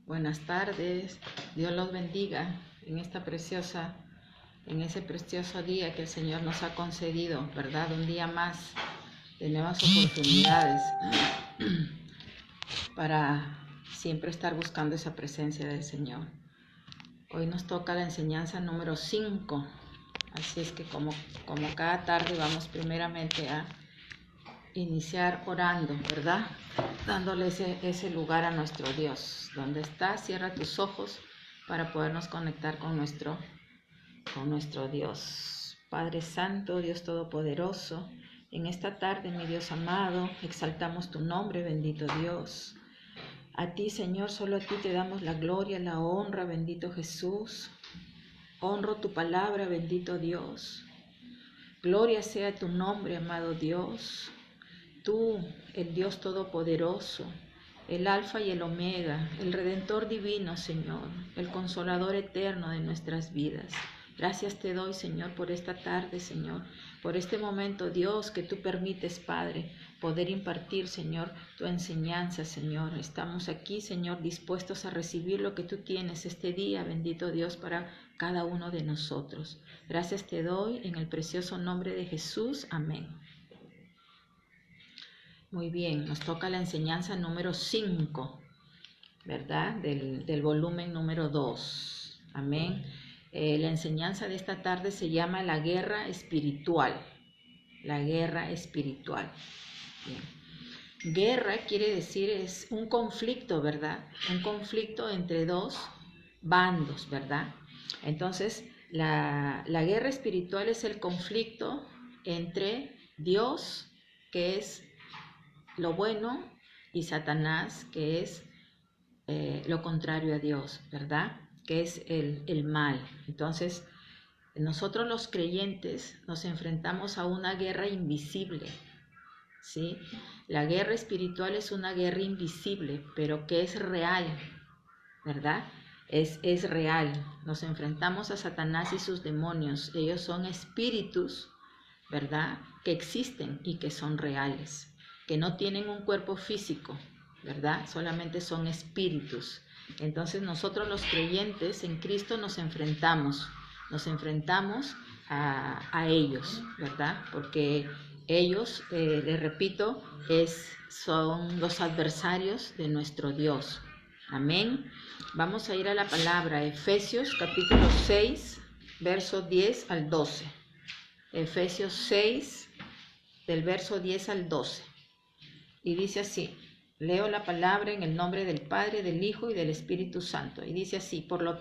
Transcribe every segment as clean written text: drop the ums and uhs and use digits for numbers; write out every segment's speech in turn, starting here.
Buenas tardes, Dios los bendiga en ese precioso día que el Señor nos ha concedido, ¿verdad? Un día más de nuevas oportunidades para siempre estar buscando esa presencia del Señor. Hoy nos toca la enseñanza número 5, así es que como cada tarde vamos primeramente a iniciar orando, ¿verdad? Dándole ese lugar a nuestro Dios. Donde está, cierra tus ojos para podernos conectar con nuestro Dios. Padre Santo, Dios Todopoderoso, en esta tarde, mi Dios amado, exaltamos tu nombre, bendito Dios. A ti, Señor, solo a ti te damos la gloria, la honra, bendito Jesús. Honro tu palabra, bendito Dios. Gloria sea tu nombre, amado Dios. Tú, el Dios Todopoderoso, el Alfa y el Omega, el Redentor divino, Señor, el Consolador eterno de nuestras vidas. Gracias te doy, Señor, por esta tarde, Señor, por este momento, Dios, que tú permites, Padre, poder impartir, Señor, tu enseñanza, Señor. Estamos aquí, Señor, dispuestos a recibir lo que tú tienes este día, bendito Dios, para cada uno de nosotros. Gracias te doy en el precioso nombre de Jesús. Amén. Muy bien, nos toca la enseñanza número 5, ¿verdad? Del volumen número 2. Amén. La enseñanza de esta tarde se llama la guerra espiritual. La guerra espiritual. Bien. Guerra quiere decir es un conflicto, ¿verdad? Un conflicto entre dos bandos, ¿verdad? Entonces, la guerra espiritual es el conflicto entre Dios, que es lo bueno, y Satanás, que es lo contrario a Dios, ¿verdad? Que es el mal. Entonces, nosotros los creyentes nos enfrentamos a una guerra invisible, ¿sí? La guerra espiritual es una guerra invisible, pero que es real, ¿verdad? Es real. Nos enfrentamos a Satanás y sus demonios. Ellos son espíritus, ¿verdad? Que existen y que son reales, que no tienen un cuerpo físico, ¿verdad? Solamente son espíritus. Entonces nosotros los creyentes en Cristo nos enfrentamos a ellos, ¿verdad? Porque ellos, les repito, son los adversarios de nuestro Dios. Amén. Vamos a ir a la palabra, Efesios capítulo 6, verso 10 al 12. Efesios 6, del verso 10 al 12. Y dice así, leo la palabra en el nombre del Padre, del Hijo y del Espíritu Santo. Y dice así, por lo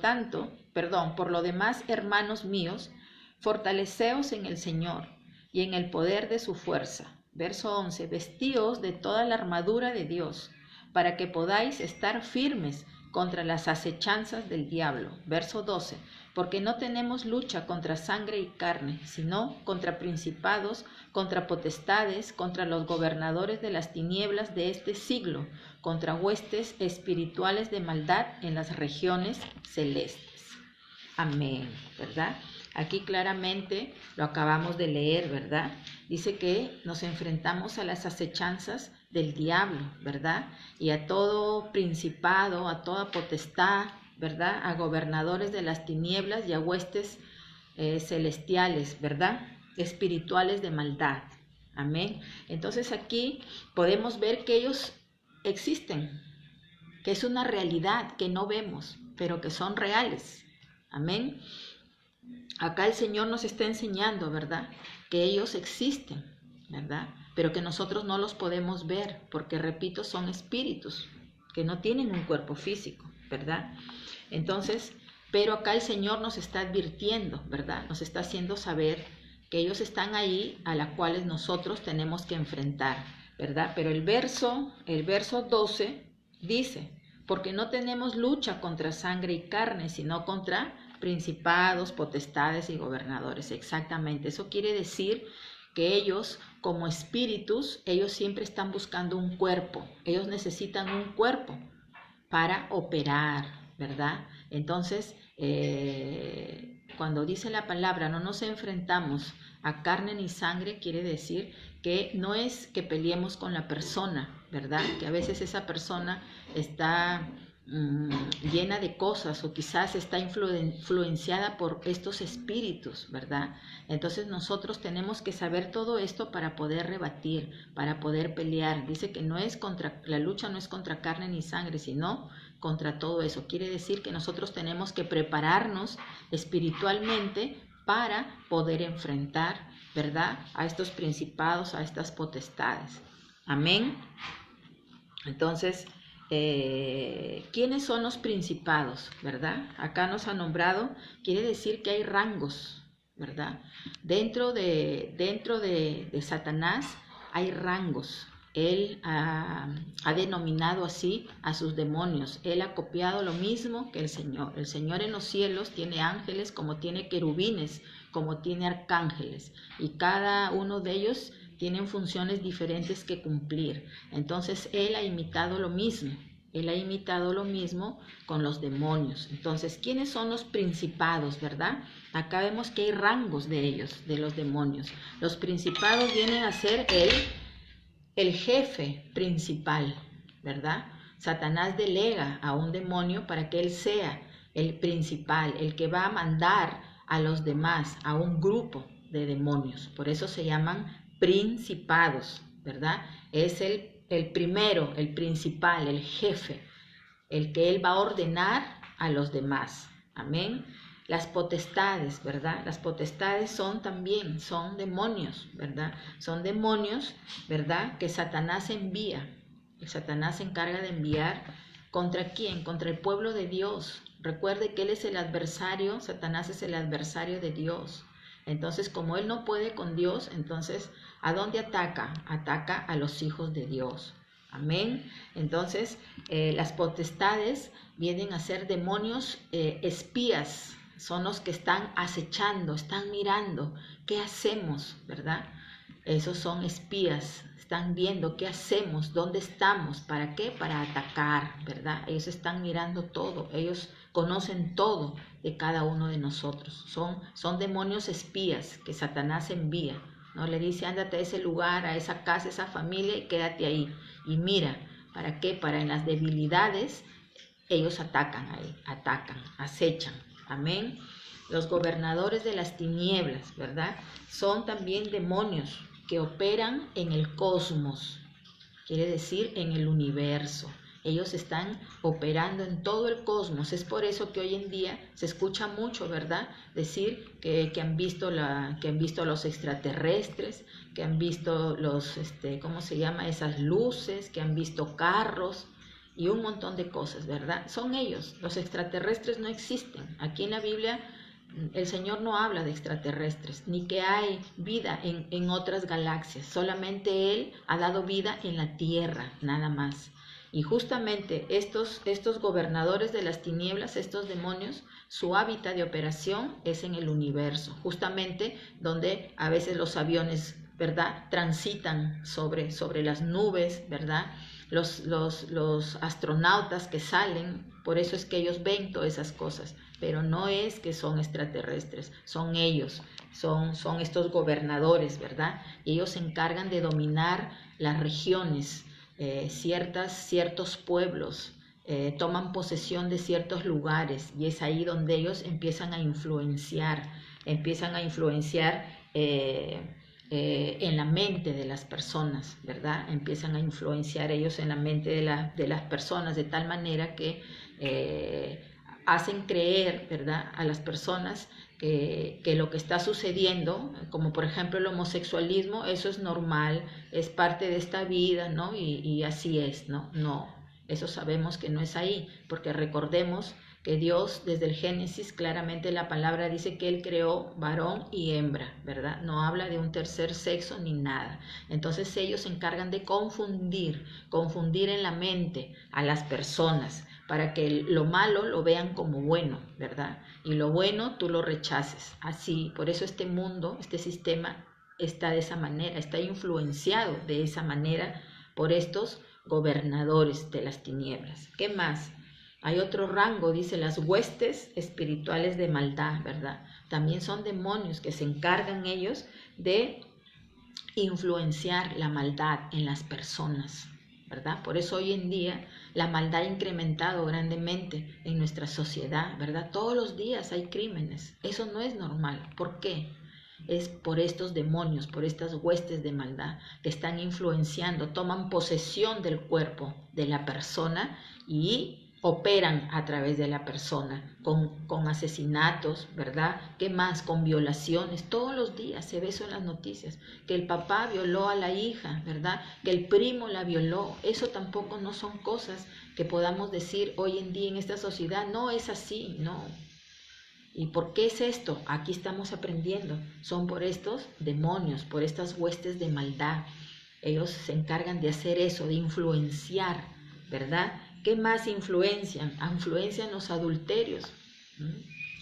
demás, hermanos míos, fortaleceos en el Señor y en el poder de su fuerza. Verso 11, vestíos de toda la armadura de Dios, para que podáis estar firmes contra las acechanzas del diablo. Verso 12, porque no tenemos lucha contra sangre y carne, sino contra principados, contra potestades, contra los gobernadores de las tinieblas de este siglo, contra huestes espirituales de maldad en las regiones celestes. Amén, ¿verdad? Aquí claramente lo acabamos de leer, ¿verdad? Dice que nos enfrentamos a las acechanzas del diablo, ¿verdad? Y a todo principado, a toda potestad, ¿verdad? A gobernadores de las tinieblas y a huestes celestiales, ¿verdad? Espirituales de maldad. Amén. Entonces aquí podemos ver que ellos existen, que es una realidad que no vemos, pero que son reales. Amén. Acá el Señor nos está enseñando, ¿verdad? Que ellos existen, ¿verdad? Pero que nosotros no los podemos ver, porque, repito, son espíritus que no tienen un cuerpo físico, ¿verdad? Entonces, pero acá el Señor nos está advirtiendo, ¿verdad? Nos está haciendo saber que ellos están ahí, a las cuales nosotros tenemos que enfrentar, ¿verdad? Pero el verso 12 dice, porque no tenemos lucha contra sangre y carne, sino contra principados, potestades y gobernadores. Exactamente, eso quiere decir que ellos, como espíritus, ellos siempre están buscando un cuerpo, ellos necesitan un cuerpo para operar, ¿verdad? Entonces, cuando dice la palabra, no nos enfrentamos a carne ni sangre, quiere decir que no es que peleemos con la persona, ¿verdad? Que a veces esa persona está llena de cosas, o quizás está influenciada por estos espíritus, ¿verdad? Entonces nosotros tenemos que saber todo esto para poder rebatir, para poder pelear. Dice que la lucha no es contra carne ni sangre, sino contra todo eso. Quiere decir que nosotros tenemos que prepararnos espiritualmente para poder enfrentar, ¿verdad?, a estos principados, a estas potestades. Amén. Entonces, ¿quiénes son los principados, verdad? Acá nos ha nombrado, quiere decir que hay rangos, ¿verdad? Dentro de Satanás hay rangos. Él ha denominado así a sus demonios. Él ha copiado lo mismo que el Señor. El Señor en los cielos tiene ángeles, como tiene querubines, como tiene arcángeles, y cada uno de ellos tienen funciones diferentes que cumplir. Entonces Él ha imitado lo mismo. Él ha imitado lo mismo con los demonios. Entonces, ¿quiénes son los principados, verdad? Acá vemos que hay rangos de ellos, de los demonios. Los principados vienen a ser el jefe principal, ¿verdad? Satanás delega a un demonio para que él sea el principal, el que va a mandar a los demás, a un grupo de demonios. Por eso se llaman principados, ¿verdad? Es el primero, el principal, el jefe, el que él va a ordenar a los demás. Amén. Las potestades, ¿verdad? Las potestades son demonios, ¿verdad? Son demonios, ¿verdad?, que Satanás envía. Satanás se encarga de enviar ¿contra quién? Contra el pueblo de Dios. Recuerde que él es el adversario, Satanás es el adversario de Dios. Entonces, como él no puede con Dios, entonces, ¿a dónde ataca? Ataca a los hijos de Dios. Amén. Entonces, las potestades vienen a ser demonios espías. Son los que están acechando, están mirando qué hacemos, ¿verdad? Esos son espías, están viendo qué hacemos, dónde estamos, ¿para qué? Para atacar, ¿verdad? Ellos están mirando todo, ellos conocen todo de cada uno de nosotros. Son demonios espías que Satanás envía, ¿no? Le dice, ándate a ese lugar, a esa casa, a esa familia y quédate ahí. Y mira, ¿para qué? Para en las debilidades ellos atacan ahí, acechan. Amén. Los gobernadores de las tinieblas, ¿verdad? Son también demonios que operan en el cosmos, quiere decir en el universo. Ellos están operando en todo el cosmos. Es por eso que hoy en día se escucha mucho, ¿verdad?, decir que han visto a los extraterrestres, que han visto ¿cómo se llama? Esas luces, que han visto carros y un montón de cosas, ¿verdad? Son ellos. Los extraterrestres no existen. Aquí en la Biblia el Señor no habla de extraterrestres, ni que hay vida en otras galaxias. Solamente Él ha dado vida en la tierra, nada más. Y justamente estos gobernadores de las tinieblas, estos demonios, su hábitat de operación es en el universo, justamente donde a veces los aviones, ¿verdad?, transitan sobre las nubes, ¿verdad? Los astronautas que salen, por eso es que ellos ven todas esas cosas, pero no es que son extraterrestres, son ellos, son estos gobernadores, ¿verdad? Y ellos se encargan de dominar las regiones, ciertos pueblos, toman posesión de ciertos lugares, y es ahí donde ellos empiezan a influenciar en la mente de las personas, ¿verdad? Empiezan a influenciar ellos en la mente de las personas de tal manera que hacen creer, ¿verdad?, a las personas que lo que está sucediendo, como por ejemplo el homosexualismo, eso es normal, es parte de esta vida, ¿no? Y así es, ¿no? No, eso sabemos que no es ahí, porque recordemos que Dios desde el Génesis claramente la palabra dice que Él creó varón y hembra, ¿verdad? No habla de un tercer sexo ni nada. Entonces ellos se encargan de confundir en la mente a las personas para que lo malo lo vean como bueno, ¿verdad? Y lo bueno tú lo rechaces. Así, por eso este mundo, este sistema está de esa manera, está influenciado de esa manera por estos gobernadores de las tinieblas. ¿Qué más? Hay otro rango, dice las huestes espirituales de maldad, ¿verdad? También son demonios que se encargan ellos de influenciar la maldad en las personas, ¿verdad? Por eso hoy en día la maldad ha incrementado grandemente en nuestra sociedad, ¿verdad? Todos los días hay crímenes. Eso no es normal. ¿Por qué? Es por estos demonios, por estas huestes de maldad que están influenciando, toman posesión del cuerpo de la persona y operan a través de la persona con asesinatos, ¿verdad? ¿Qué más? Con violaciones. Todos los días se ve eso en las noticias, que el papá violó a la hija, ¿verdad? Que el primo la violó. Eso tampoco no son cosas que podamos decir hoy en día en esta sociedad. No es así, no. ¿Y por qué es esto? Aquí estamos aprendiendo. Son por estos demonios, por estas huestes de maldad. Ellos se encargan de hacer eso, de influenciar, ¿verdad? ¿Qué más influencian? Influencian los adulterios,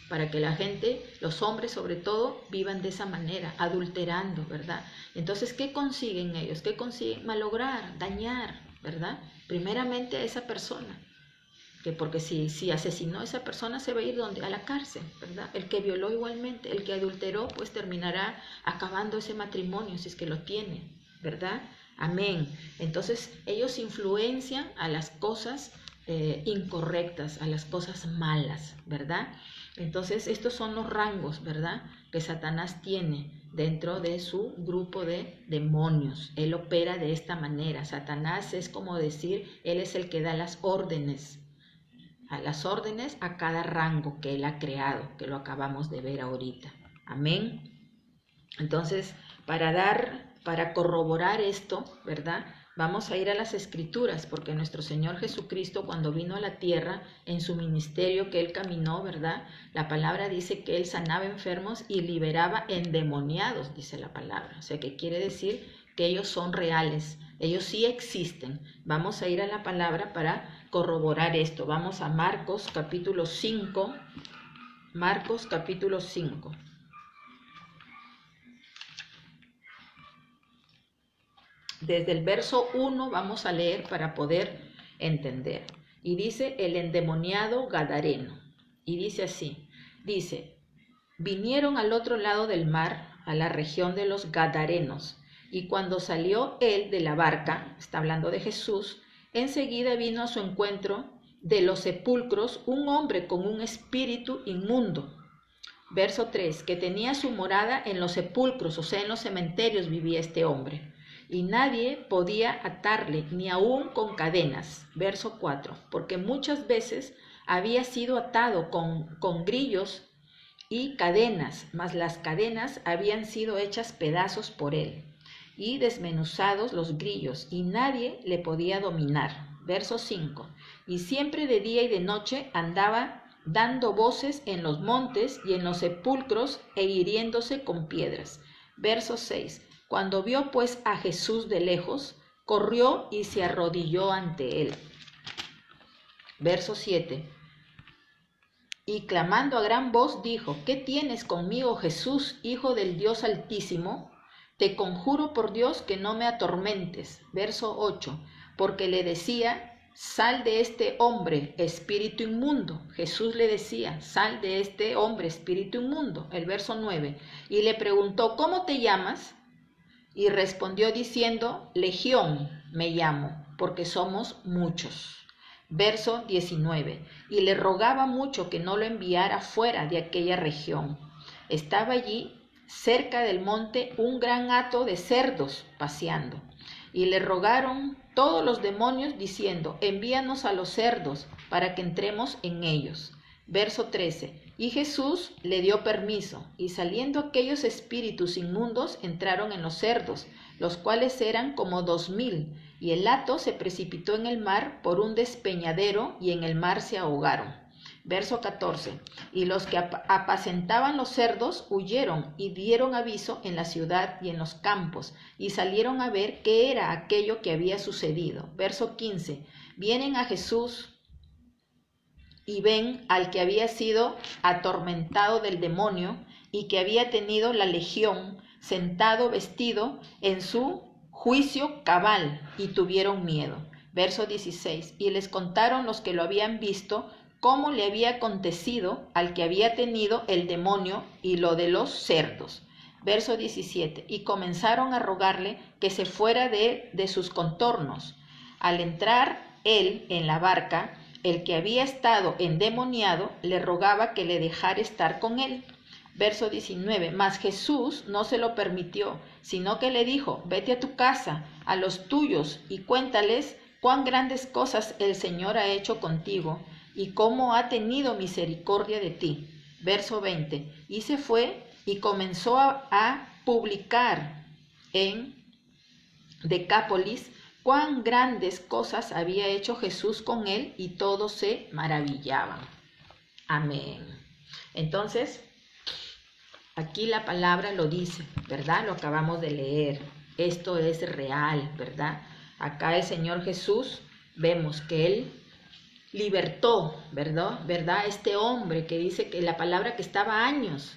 para que la gente, los hombres sobre todo, vivan de esa manera, adulterando, ¿verdad? Entonces, ¿qué consiguen ellos? ¿Qué consiguen? Malograr, dañar, ¿verdad? Primeramente a esa persona. Porque si asesinó a esa persona se va a ir a la cárcel, ¿verdad? El que violó igualmente, el que adulteró, pues terminará acabando ese matrimonio si es que lo tiene, ¿verdad? Amén. Entonces ellos influencian a las cosas incorrectas, a las cosas malas, ¿verdad? Entonces estos son los rangos, ¿verdad?, que Satanás tiene dentro de su grupo de demonios. Él opera de esta manera. Satanás es como decir, él es el que da las órdenes a cada rango que él ha creado, que lo acabamos de ver ahorita. Amén. Entonces, para corroborar esto, ¿verdad?, vamos a ir a las Escrituras, porque nuestro Señor Jesucristo, cuando vino a la tierra, en su ministerio que él caminó, ¿verdad?, la palabra dice que él sanaba enfermos y liberaba endemoniados, dice la palabra. O sea, que quiere decir que ellos son reales, ellos sí existen. Vamos a ir a la palabra para corroborar esto. Vamos a Marcos capítulo 5. Marcos capítulo 5. Desde el verso 1 vamos a leer para poder entender. Y dice el endemoniado gadareno. Y dice así, vinieron al otro lado del mar, a la región de los Gadarenos, y cuando salió él de la barca, está hablando de Jesús, enseguida vino a su encuentro de los sepulcros un hombre con un espíritu inmundo. Verso 3, que tenía su morada en los sepulcros, o sea, en los cementerios vivía este hombre, y nadie podía atarle, ni aún con cadenas. Verso 4, porque muchas veces había sido atado con grillos y cadenas, mas las cadenas habían sido hechas pedazos por él, y desmenuzados los grillos, y nadie le podía dominar. Verso 5, y siempre de día y de noche andaba dando voces en los montes y en los sepulcros e hiriéndose con piedras. Verso 6, cuando vio pues a Jesús de lejos, corrió y se arrodilló ante él. Verso 7, y clamando a gran voz dijo, ¿qué tienes conmigo, Jesús, Hijo del Dios Altísimo? Te conjuro por Dios que no me atormentes. Verso 8, porque le decía, sal de este hombre, espíritu inmundo. Jesús le decía, sal de este hombre, espíritu inmundo. El verso 9, y le preguntó, ¿cómo te llamas? Y respondió diciendo, Legión me llamo, porque somos muchos. Verso 19, y le rogaba mucho que no lo enviara fuera de aquella región. Estaba allí, cerca del monte, un gran hato de cerdos paseando, y le rogaron todos los demonios diciendo, envíanos a los cerdos para que entremos en ellos. Verso 13, y Jesús le dio permiso, y saliendo aquellos espíritus inmundos entraron en los cerdos, los cuales eran como 2000, y el hato se precipitó en el mar por un despeñadero, y en el mar se ahogaron. Verso 14, y los que apacentaban los cerdos huyeron y dieron aviso en la ciudad y en los campos, y salieron a ver qué era aquello que había sucedido. Verso 15, vienen a Jesús y ven al que había sido atormentado del demonio y que había tenido la legión, sentado vestido en su juicio cabal, y tuvieron miedo. Verso 16, y les contaron los que lo habían visto cómo le había acontecido al que había tenido el demonio y lo de los cerdos. Verso 17, y comenzaron a rogarle que se fuera de sus contornos. Al entrar él en la barca, el que había estado endemoniado le rogaba que le dejara estar con él. Verso 19, mas Jesús no se lo permitió, sino que le dijo, vete a tu casa, a los tuyos, y cuéntales cuán grandes cosas el Señor ha hecho contigo, y cómo ha tenido misericordia de ti. Verso 20, y se fue y comenzó a publicar en Decápolis cuán grandes cosas había hecho Jesús con él, y todos se maravillaban. Amén. Entonces, aquí la palabra lo dice, ¿verdad? Lo acabamos de leer. Esto es real, ¿verdad? Acá el Señor Jesús, vemos que Él libertó, ¿verdad? Este hombre que dice que la palabra que estaba años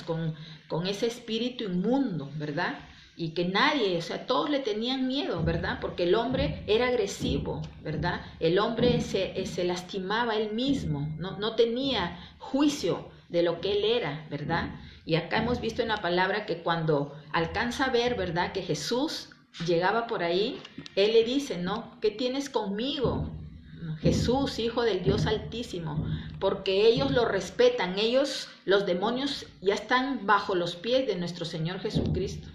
con ese espíritu inmundo, ¿verdad? Y que nadie, o sea, todos le tenían miedo, ¿verdad? Porque el hombre era agresivo, ¿verdad? El hombre se lastimaba él mismo, no tenía juicio de lo que él era, ¿verdad? Y acá hemos visto en la palabra que cuando alcanza a ver, ¿verdad? Que Jesús llegaba por ahí, él le dice, ¿no? ¿Qué tienes conmigo? Jesús, Hijo del Dios Altísimo, porque ellos lo respetan, ellos, los demonios, ya están bajo los pies de nuestro Señor Jesucristo.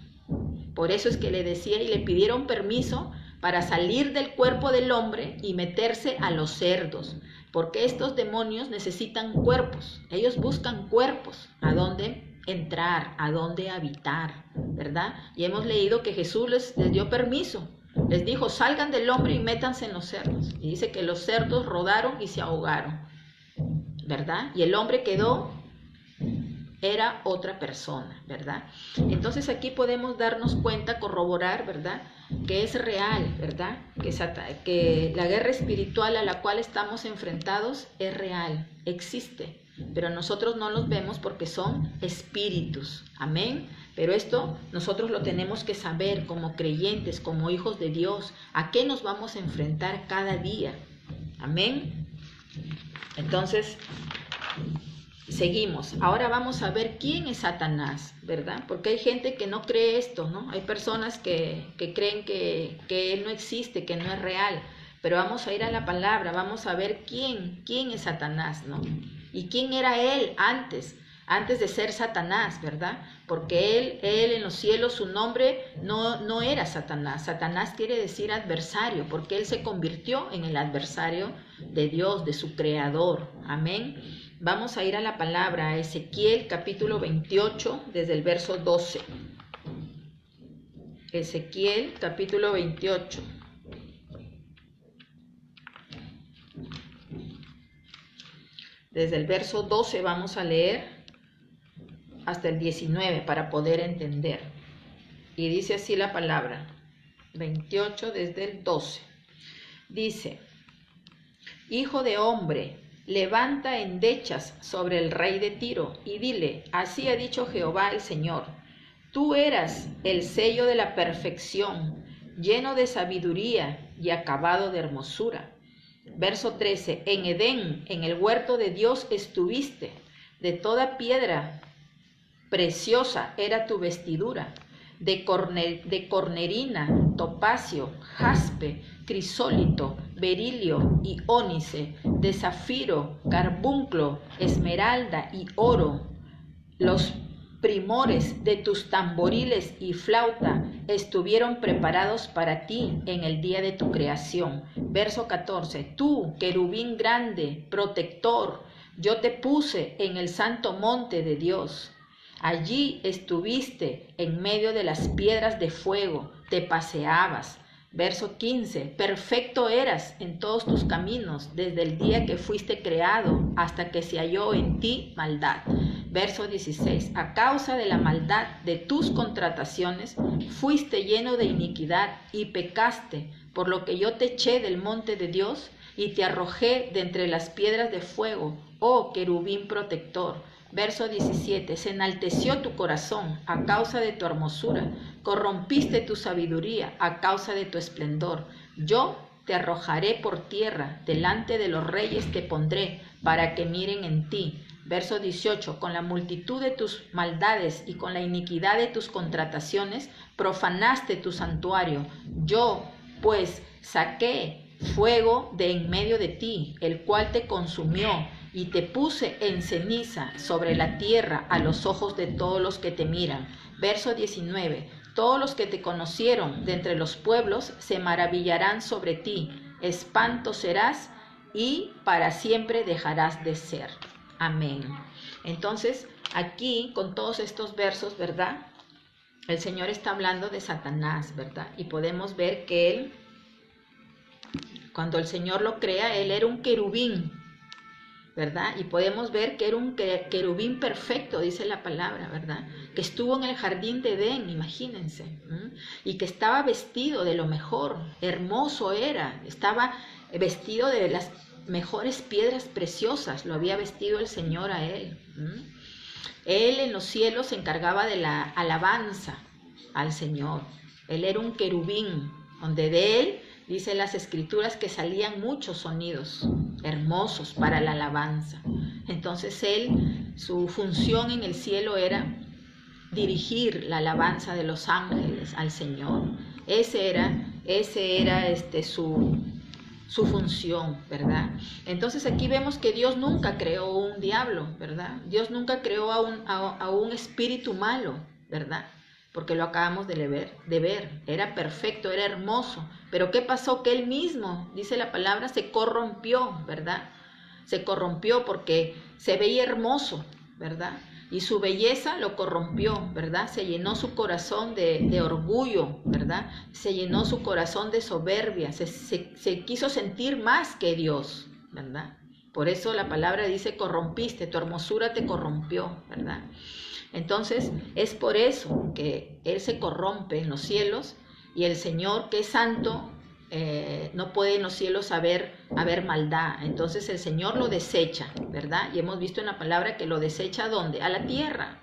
Por eso es que le decía y le pidieron permiso para salir del cuerpo del hombre y meterse a los cerdos, porque estos demonios necesitan cuerpos, ellos buscan cuerpos, a dónde entrar, a dónde habitar, ¿verdad? Y hemos leído que Jesús les dio permiso, les dijo, salgan del hombre y métanse en los cerdos. Y dice que los cerdos rodaron y se ahogaron, ¿verdad? Y el hombre era otra persona, ¿verdad? Entonces aquí podemos darnos cuenta, corroborar, ¿verdad? Que es real, ¿verdad? Que la guerra espiritual a la cual estamos enfrentados es real, existe, pero nosotros no los vemos porque son espíritus, amén. Pero esto nosotros lo tenemos que saber como creyentes, como hijos de Dios, a qué nos vamos a enfrentar cada día, amén. Entonces, seguimos. Ahora vamos a ver quién es Satanás, ¿verdad? Porque hay gente que no cree esto, ¿no? Hay personas que creen que él no existe, que no es real. Pero vamos a ir a la palabra, vamos a ver quién es Satanás, ¿no? Y quién era él antes de ser Satanás, ¿verdad? Porque él en los cielos, su nombre no era Satanás. Satanás quiere decir adversario, porque él se convirtió en el adversario de Dios, de su creador. Amén. Vamos a ir a la palabra, a Ezequiel capítulo 28, desde el verso 12. Ezequiel capítulo 28. Desde el verso 12 vamos a leer hasta el 19 para poder entender. Y dice así la palabra, 28 desde el 12. Dice, hijo de hombre, levanta endechas sobre el rey de Tiro y dile, así ha dicho Jehová el Señor, tú eras el sello de la perfección, lleno de sabiduría y acabado de hermosura. Verso 13, en Edén, en el huerto de Dios estuviste, de toda piedra preciosa era tu vestidura, de cornerina, topacio, jaspe, crisólito, berilio y ónice, de zafiro, carbunclo, esmeralda y oro. Los primores de tus tamboriles y flauta estuvieron preparados para ti en el día de tu creación. Verso 14, tú, querubín grande, protector, yo te puse en el santo monte de Dios. Allí estuviste en medio de las piedras de fuego, te paseabas. Verso 15, perfecto eras en todos tus caminos, desde el día que fuiste creado hasta que se halló en ti maldad. Verso 16, a causa de la maldad de tus contrataciones, fuiste lleno de iniquidad y pecaste, por lo que yo te eché del monte de Dios y te arrojé de entre las piedras de fuego, oh querubín protector. Verso 17, se enalteció tu corazón a causa de tu hermosura, corrompiste tu sabiduría a causa de tu esplendor. Yo te arrojaré por tierra, delante de los reyes te pondré, para que miren en ti. Verso 18, con la multitud de tus maldades y con la iniquidad de tus contrataciones, profanaste tu santuario. Yo Pues saqué fuego de en medio de ti, el cual te consumió, y te puse en ceniza sobre la tierra a los ojos de todos los que te miran. Verso 19. Todos los que te conocieron de entre los pueblos se maravillarán sobre ti. Espanto serás y para siempre dejarás de ser. Amén. Entonces, aquí con todos estos versos, ¿verdad? El Señor está hablando de Satanás, ¿verdad? Y podemos ver que él, cuando el Señor lo crea, él era un querubín, ¿verdad? Y podemos ver que era un querubín perfecto, dice la palabra, ¿verdad? Que estuvo en el jardín de Edén, imagínense, y que estaba vestido de lo mejor, hermoso era, estaba vestido de las mejores piedras preciosas, lo había vestido el Señor a él. Él en los cielos se encargaba de la alabanza al Señor. Él era un querubín, donde de él dice las escrituras que salían muchos sonidos hermosos para la alabanza. Entonces él, su función en el cielo era dirigir la alabanza de los ángeles al Señor. Ese era su función, ¿verdad? Entonces aquí vemos que Dios nunca creó un diablo, ¿verdad? Dios nunca creó a un espíritu malo, ¿verdad? Porque lo acabamos de ver, era perfecto, era hermoso, pero ¿qué pasó? Que él mismo, dice la palabra, se corrompió, ¿verdad? Se corrompió porque se veía hermoso, ¿verdad? Y su belleza lo corrompió, ¿verdad? Se llenó su corazón de orgullo, ¿verdad? Se llenó su corazón de soberbia, se quiso sentir más que Dios, ¿verdad? Por eso la palabra dice, corrompiste, tu hermosura te corrompió, ¿verdad? Entonces, es por eso que Él se corrompe en los cielos y el Señor, que es santo, no puede en los cielos haber maldad. Entonces el Señor lo desecha, ¿verdad? Y hemos visto en la palabra que lo desecha ¿a dónde? A la tierra.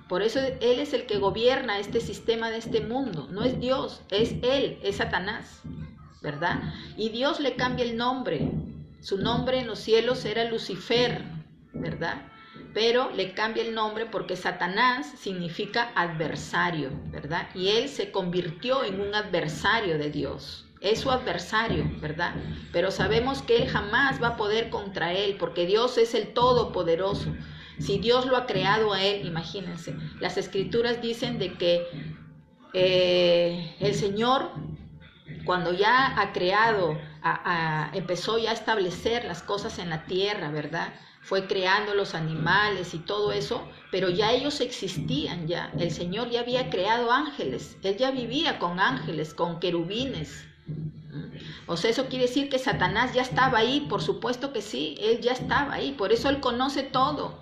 Por eso Él es el que gobierna este sistema de este mundo. No es Dios, es Él, es Satanás, ¿verdad? Y Dios le cambia el nombre. Su nombre en los cielos era Lucifer, ¿verdad? Pero le cambia el nombre porque Satanás significa adversario, ¿verdad? Y él se convirtió en un adversario de Dios. Es su adversario, ¿verdad? Pero sabemos que él jamás va a poder contra él porque Dios es el Todopoderoso. Si Dios lo ha creado a él, imagínense, las escrituras dicen de que el Señor, cuando ya ha creado, empezó ya a establecer las cosas en la tierra, ¿verdad? Fue creando los animales y todo eso, pero ya ellos existían ya. El Señor ya había creado ángeles, Él ya vivía con ángeles, con querubines. O sea, eso quiere decir que Satanás ya estaba ahí, por supuesto que sí, Él ya estaba ahí, por eso Él conoce todo.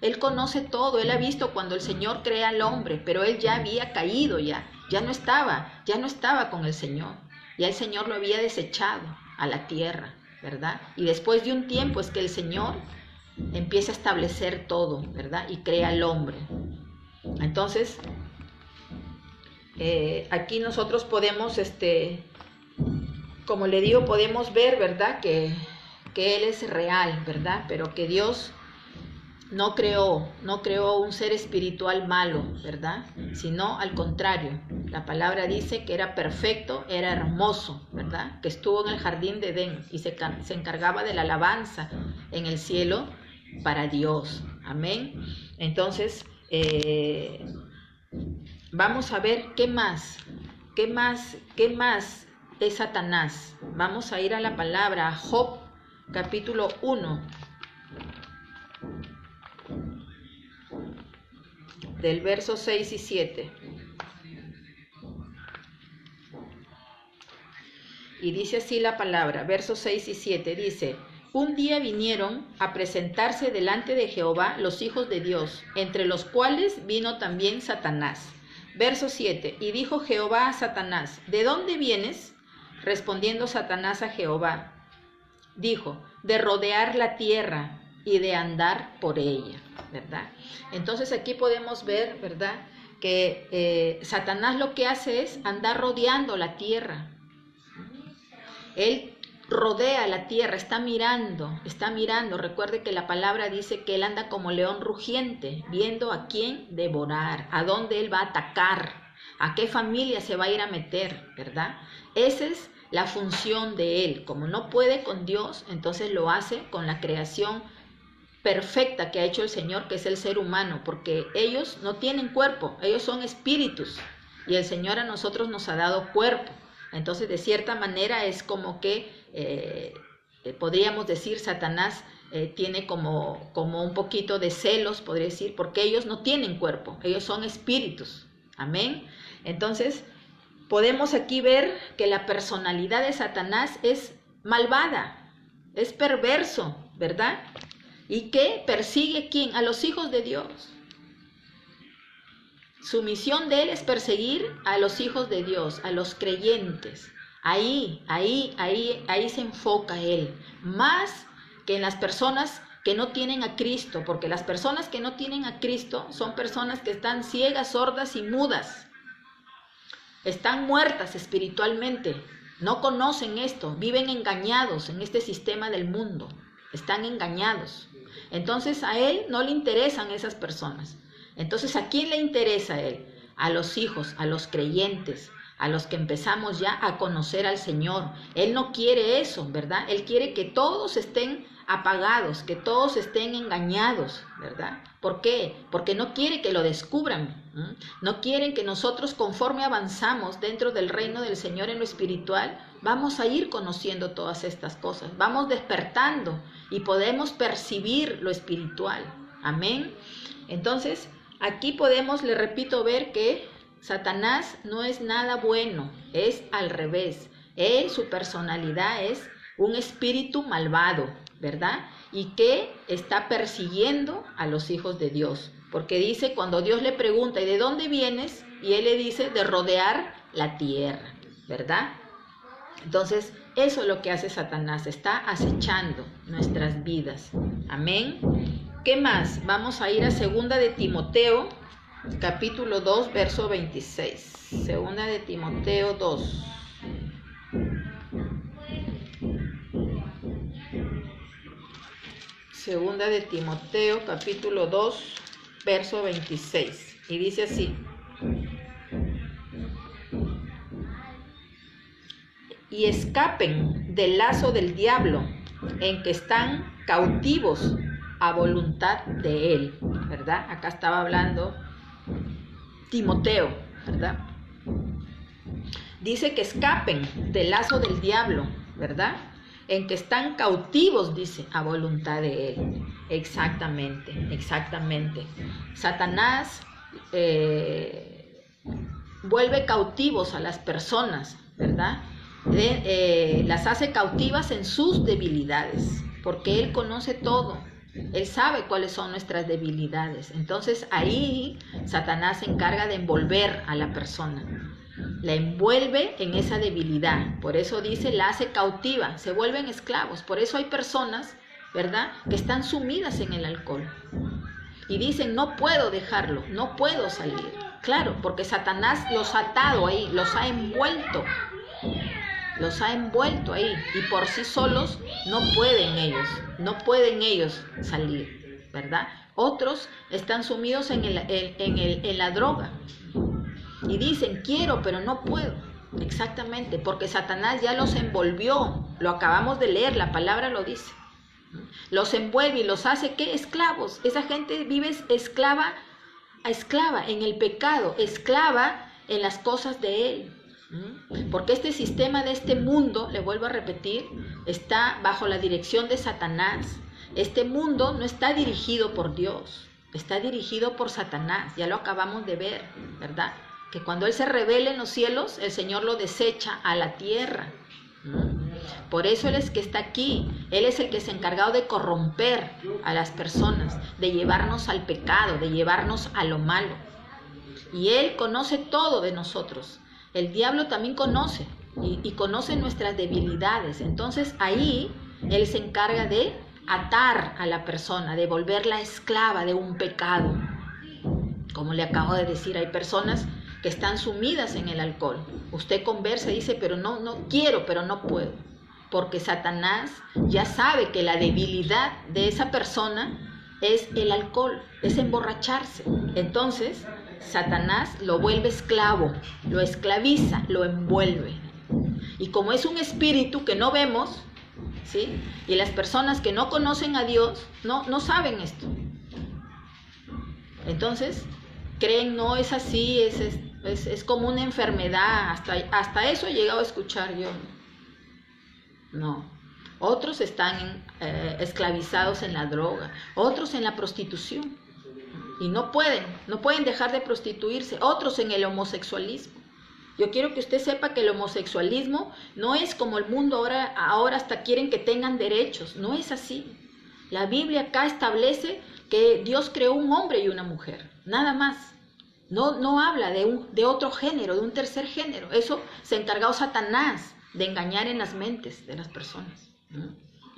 Él conoce todo, Él ha visto cuando el Señor crea al hombre, pero Él ya había caído ya no estaba con el Señor. Ya el Señor lo había desechado a la tierra, ¿verdad? Y después de un tiempo es que el Señor empieza a establecer todo, ¿verdad? Y crea al hombre. Entonces, aquí nosotros podemos, como le digo, podemos ver, ¿verdad? Que Él es real, ¿verdad? Pero que Dios no creó un ser espiritual malo, ¿verdad? Sino al contrario, la palabra dice que era perfecto, era hermoso, ¿verdad? Que estuvo en el jardín de Edén y se encargaba de la alabanza en el cielo para Dios. Amén. Entonces, vamos a ver qué más es Satanás. Vamos a ir a la palabra, a Job, capítulo 1. Del verso 6 y 7. Y dice así la palabra, versos 6 y 7, dice: un día vinieron a presentarse delante de Jehová los hijos de Dios, entre los cuales vino también Satanás. Verso 7, y dijo Jehová a Satanás: ¿de dónde vienes? Respondiendo Satanás a Jehová, dijo: de rodear la tierra y de andar por ella, ¿verdad? Entonces aquí podemos ver, ¿verdad?, que Satanás lo que hace es andar rodeando la tierra. Él rodea la tierra, está mirando. Recuerde que la palabra dice que él anda como león rugiente, viendo a quién devorar, a dónde él va a atacar, ¿A qué familia se va a ir a meter, verdad? Esa es la función de él. Como no puede con Dios, entonces lo hace con la creación perfecta que ha hecho el Señor, que es el ser humano, porque ellos no tienen cuerpo, ellos son espíritus, y el Señor a nosotros nos ha dado cuerpo. Entonces, de cierta manera, es como que podríamos decir, Satanás tiene como un poquito de celos, podría decir, porque ellos no tienen cuerpo, ellos son espíritus. Amén. Entonces, podemos aquí ver que la personalidad de Satanás es malvada, es perverso, ¿verdad? Y que persigue ¿quién? A los hijos de Dios. Su misión de él es perseguir a los hijos de Dios, a los creyentes. Ahí se enfoca él, más que en las personas que no tienen a Cristo, porque las personas que no tienen a Cristo son personas que están ciegas, sordas y mudas. Están muertas espiritualmente, no conocen esto, viven engañados en este sistema del mundo, están engañados. Entonces a él no le interesan esas personas. Entonces, ¿a quién le interesa a él? A los hijos, a los creyentes, a los que empezamos ya a conocer al Señor. Él no quiere eso, ¿verdad? Él quiere que todos estén apagados, que todos estén engañados, ¿verdad? ¿Por qué? Porque no quiere que lo descubran. No quieren que nosotros, conforme avanzamos dentro del reino del Señor en lo espiritual, vamos a ir conociendo todas estas cosas, vamos despertando y podemos percibir lo espiritual. Amén. Entonces, aquí podemos, le repito, ver que Satanás no es nada bueno, es al revés. Él, su personalidad es un espíritu malvado, ¿verdad? Y que está persiguiendo a los hijos de Dios. Porque dice, cuando Dios le pregunta, ¿y de dónde vienes? Y él le dice, de rodear la tierra, ¿verdad? Entonces, eso es lo que hace Satanás, está acechando nuestras vidas. Amén. ¿Qué más? Vamos a ir a 2 de Timoteo, capítulo 2, verso 26. 2 de Timoteo 2. Segunda de Timoteo, capítulo 2, verso 26. Y dice así: y escapen del lazo del diablo, en que están cautivos a voluntad de él, ¿verdad? Acá estaba hablando Timoteo, ¿verdad? Dice que escapen del lazo del diablo, ¿verdad? En que están cautivos, dice, a voluntad de él. Exactamente, exactamente. Satanás vuelve cautivos a las personas, ¿verdad? Las hace cautivas en sus debilidades, porque él conoce todo. Él sabe cuáles son nuestras debilidades. Entonces ahí Satanás se encarga de envolver a la persona. La envuelve en esa debilidad. Por eso dice, la hace cautiva, se vuelven esclavos. Por eso hay personas, ¿verdad?, que están sumidas en el alcohol. Y dicen, no puedo dejarlo, no puedo salir. Claro, porque Satanás los ha atado ahí, los ha envuelto. Los ha envuelto ahí, y por sí solos no pueden ellos salir, ¿verdad? Otros están sumidos en la droga y dicen, quiero, pero no puedo. Exactamente, porque Satanás ya los envolvió, lo acabamos de leer, la palabra lo dice. Los envuelve y los hace, ¿qué? Esclavos. Esa gente vive esclava en el pecado, esclava en las cosas de él. Porque este sistema de este mundo, le vuelvo a repetir, está bajo la dirección de Satanás. Este mundo no está dirigido por Dios, está dirigido por Satanás. Ya lo acabamos de ver, ¿verdad? Que cuando él se revela en los cielos, el Señor lo desecha a la tierra. Por eso él es que está aquí. Él es el que se ha encargado de corromper a las personas, de llevarnos al pecado, de llevarnos a lo malo. Y él conoce todo de nosotros. El diablo también conoce y conoce nuestras debilidades. Entonces ahí él se encarga de atar a la persona, de volverla esclava de un pecado. Como le acabo de decir, hay personas que están sumidas en el alcohol. Usted conversa y dice, pero no quiero, pero no puedo. Porque Satanás ya sabe que la debilidad de esa persona es el alcohol, es emborracharse. Entonces Satanás lo vuelve esclavo, lo esclaviza, lo envuelve. Y como es un espíritu que no vemos, ¿sí? Y las personas que no conocen a Dios no saben esto. Entonces, creen, no es así, es como una enfermedad. Hasta eso he llegado a escuchar yo. No. Otros están esclavizados en la droga, otros en la prostitución. Y no pueden dejar de prostituirse. Otros en el homosexualismo. Yo quiero que usted sepa que el homosexualismo no es como el mundo ahora hasta quieren que tengan derechos. No es así. La Biblia acá establece que Dios creó un hombre y una mujer. Nada más. No habla de otro género, de un tercer género. Eso se encargó Satanás de engañar en las mentes de las personas.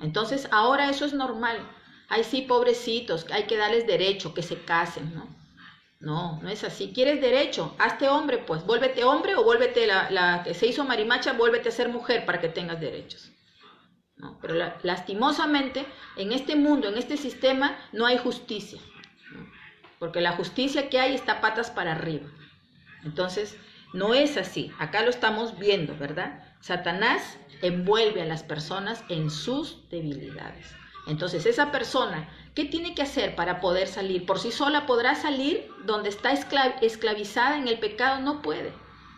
Entonces ahora eso es normal. Ay, sí, pobrecitos, hay que darles derecho, que se casen, ¿no? No es así. ¿Quieres derecho? Hazte hombre, pues. Vuélvete hombre o vuélvete la que se hizo marimacha, vuélvete a ser mujer para que tengas derechos. ¿No? Pero lastimosamente, en este mundo, en este sistema, no hay justicia. ¿No? Porque la justicia que hay está patas para arriba. Entonces, no es así. Acá lo estamos viendo, ¿verdad? Satanás envuelve a las personas en sus debilidades. Entonces, esa persona, ¿qué tiene que hacer para poder salir? ¿Por sí sola podrá salir? Donde está esclavizada en el pecado, no puede.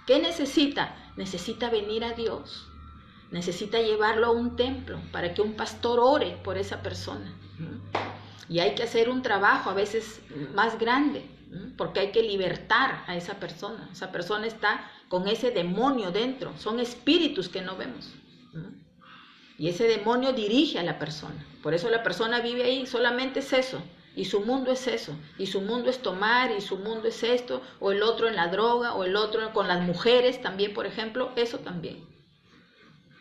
¿Qué necesita? Necesita venir a Dios. Necesita llevarlo a un templo para que un pastor ore por esa persona. Y hay que hacer un trabajo a veces más grande, porque hay que libertar a esa persona. Esa persona está con ese demonio dentro. Son espíritus que no vemos. Y ese demonio dirige a la persona. Por eso la persona vive ahí, solamente es eso. Y su mundo es eso. Y su mundo es tomar, y su mundo es esto, o el otro en la droga, o el otro con las mujeres también, por ejemplo. Eso también.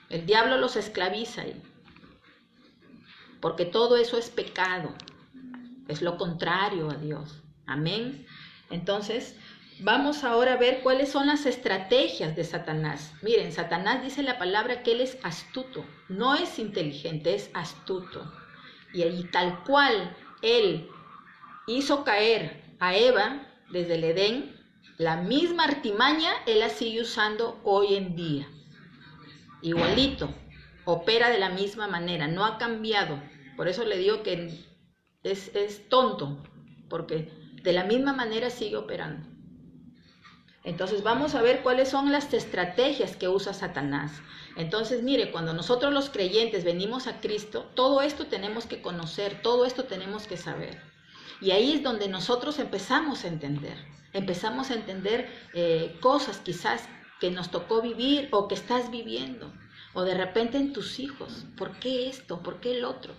El diablo los esclaviza ahí. Porque todo eso es pecado. Es lo contrario a Dios. Amén. Entonces, vamos ahora a ver cuáles son las estrategias de Satanás. Miren, Satanás dice la palabra que él es astuto. No es inteligente, es astuto. Y tal cual él hizo caer a Eva desde el Edén, la misma artimaña él la sigue usando hoy en día. Igualito, opera de la misma manera, no ha cambiado. Por eso le digo que es tonto, porque de la misma manera sigue operando. Entonces vamos a ver cuáles son las estrategias que usa Satanás. Entonces mire, cuando nosotros los creyentes venimos a Cristo, todo esto tenemos que conocer, todo esto tenemos que saber. Y ahí es donde nosotros empezamos a entender cosas quizás que nos tocó vivir o que estás viviendo, o de repente en tus hijos. ¿Por qué esto? ¿Por qué el otro?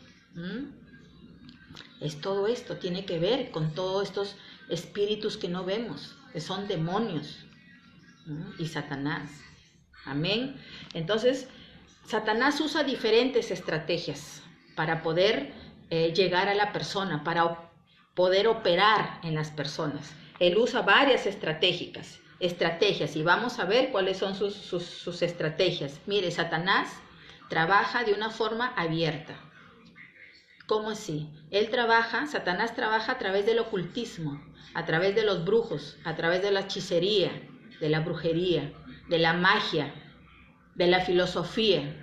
Es todo esto, tiene que ver con todos estos espíritus que no vemos, que son demonios, y Satanás. Amén. Entonces, Satanás usa diferentes estrategias para poder llegar a la persona, para poder operar en las personas. Él usa varias estrategias, y vamos a ver cuáles son sus estrategias. Mire, Satanás trabaja de una forma abierta. ¿Cómo así? Satanás trabaja a través del ocultismo, a través de los brujos, a través de la hechicería, de la brujería, de la magia, de la filosofía.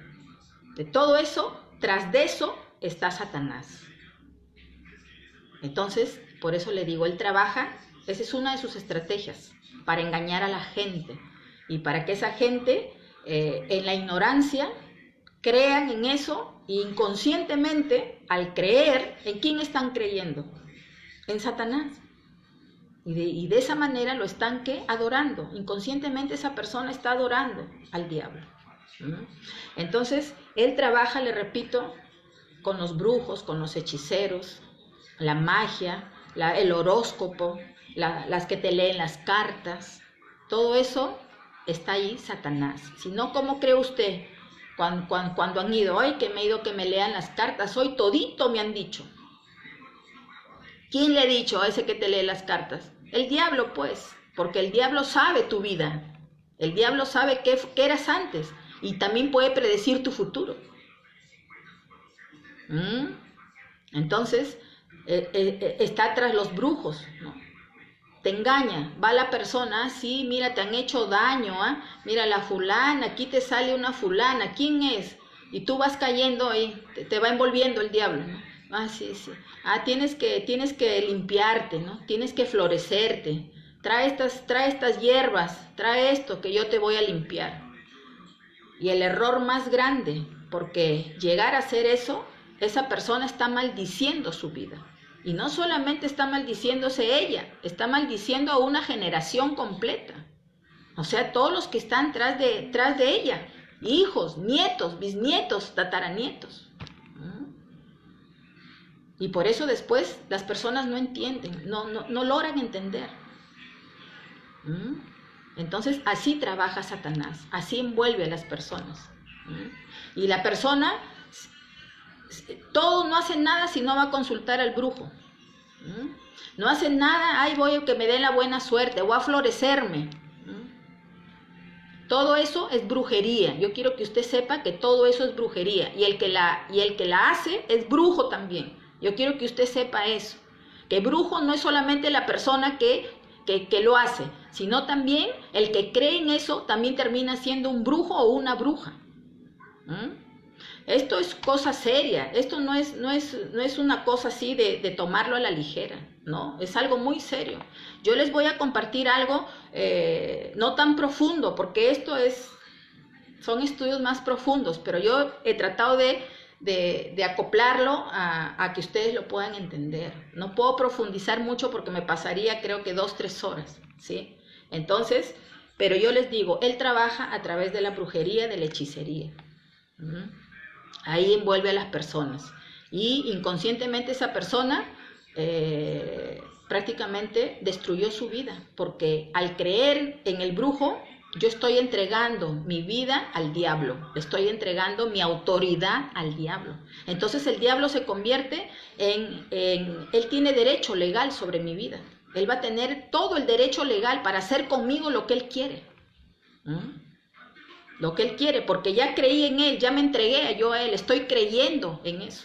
De todo eso, tras de eso está Satanás. Entonces, por eso le digo, él trabaja, esa es una de sus estrategias, para engañar a la gente y para que esa gente, en la ignorancia, crean en eso e inconscientemente, al creer, ¿en quién están creyendo? En Satanás. Y de esa manera lo están adorando. Inconscientemente esa persona está adorando al diablo. Entonces, él trabaja, le repito, con los brujos, con los hechiceros, la magia, el horóscopo, las que te leen las cartas. Todo eso está ahí Satanás. Si no, ¿cómo cree usted? Cuando han ido, hoy que me he ido que me lean las cartas, hoy todito me han dicho. ¿Quién le ha dicho a ese que te lee las cartas? El diablo, pues, porque el diablo sabe tu vida. El diablo sabe qué eras antes y también puede predecir tu futuro. Entonces, está tras los brujos, ¿no? te engaña, va la persona, sí, mira, te han hecho daño, ¿ah? Mira, la fulana, aquí te sale una fulana, ¿quién es? Y tú vas cayendo ahí, te va envolviendo el diablo, ¿no? Ah, sí, sí. Ah, tienes que limpiarte, ¿no? Tienes que florecerte. Trae estas hierbas, trae esto que yo te voy a limpiar. Y el error más grande, porque llegar a hacer eso, esa persona está maldiciendo su vida. Y no solamente está maldiciéndose ella, está maldiciendo a una generación completa. O sea, todos los que están tras de ella, hijos, nietos, bisnietos, tataranietos. Y por eso después las personas no entienden, no logran entender. Entonces así trabaja Satanás, así envuelve a las personas. Y la persona, todo no hace nada si no va a consultar al brujo. No hace nada, ay, voy a que me den la buena suerte, voy a florecerme. Todo eso es brujería. Yo quiero que usted sepa que todo eso es brujería. Y el que la hace es brujo también. Yo quiero que usted sepa eso. Que brujo no es solamente la persona que lo hace, sino también el que cree en eso también termina siendo un brujo o una bruja. Esto es cosa seria. Esto no es una cosa así de tomarlo a la ligera. No, es algo muy serio. Yo les voy a compartir algo no tan profundo, porque son estudios más profundos, pero yo he tratado de acoplarlo a que ustedes lo puedan entender. No puedo profundizar mucho porque me pasaría creo que 2-3 horas, ¿sí? Entonces, pero yo les digo, él trabaja a través de la brujería, de la hechicería. Ahí envuelve a las personas. Y inconscientemente esa persona prácticamente destruyó su vida, porque al creer en el brujo, yo estoy entregando mi vida al diablo, estoy entregando mi autoridad al diablo. Entonces el diablo se convierte él tiene derecho legal sobre mi vida. Él va a tener todo el derecho legal para hacer conmigo lo que él quiere. Lo que él quiere, porque ya creí en él, ya me entregué yo a él, estoy creyendo en eso.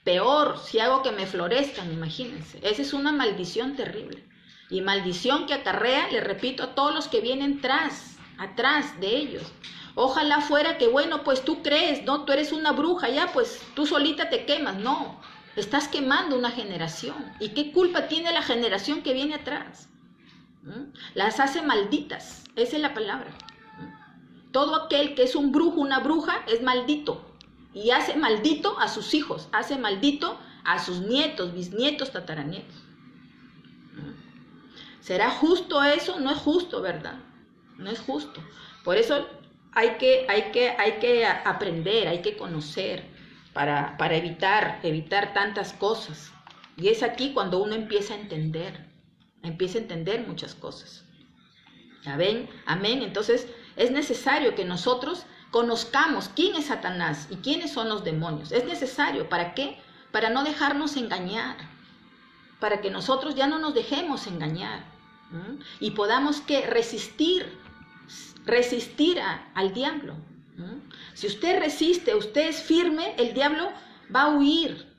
Peor, si hago que me florezcan, imagínense. Esa es una maldición terrible. Y maldición que acarrea, le repito, a todos los que vienen atrás de ellos. Ojalá fuera que, bueno, pues tú crees, ¿no? Tú eres una bruja, ya, pues tú solita te quemas. No, estás quemando una generación. ¿Y qué culpa tiene la generación que viene atrás? Las hace malditas, esa es la palabra. Todo aquel que es un brujo, una bruja, es maldito. Y hace maldito a sus hijos, hace maldito a sus nietos, bisnietos, tataranietos. ¿Será justo eso? No es justo, ¿verdad? No es justo. Por eso hay que aprender, hay que conocer para evitar tantas cosas. Y es aquí cuando uno empieza a entender muchas cosas. ¿Amén? Entonces es necesario que nosotros conozcamos quién es Satanás y quiénes son los demonios. Es necesario, ¿para qué? Para no dejarnos engañar, para que nosotros ya no nos dejemos engañar y podamos resistir al diablo. Si usted resiste, usted es firme, el diablo va a huir,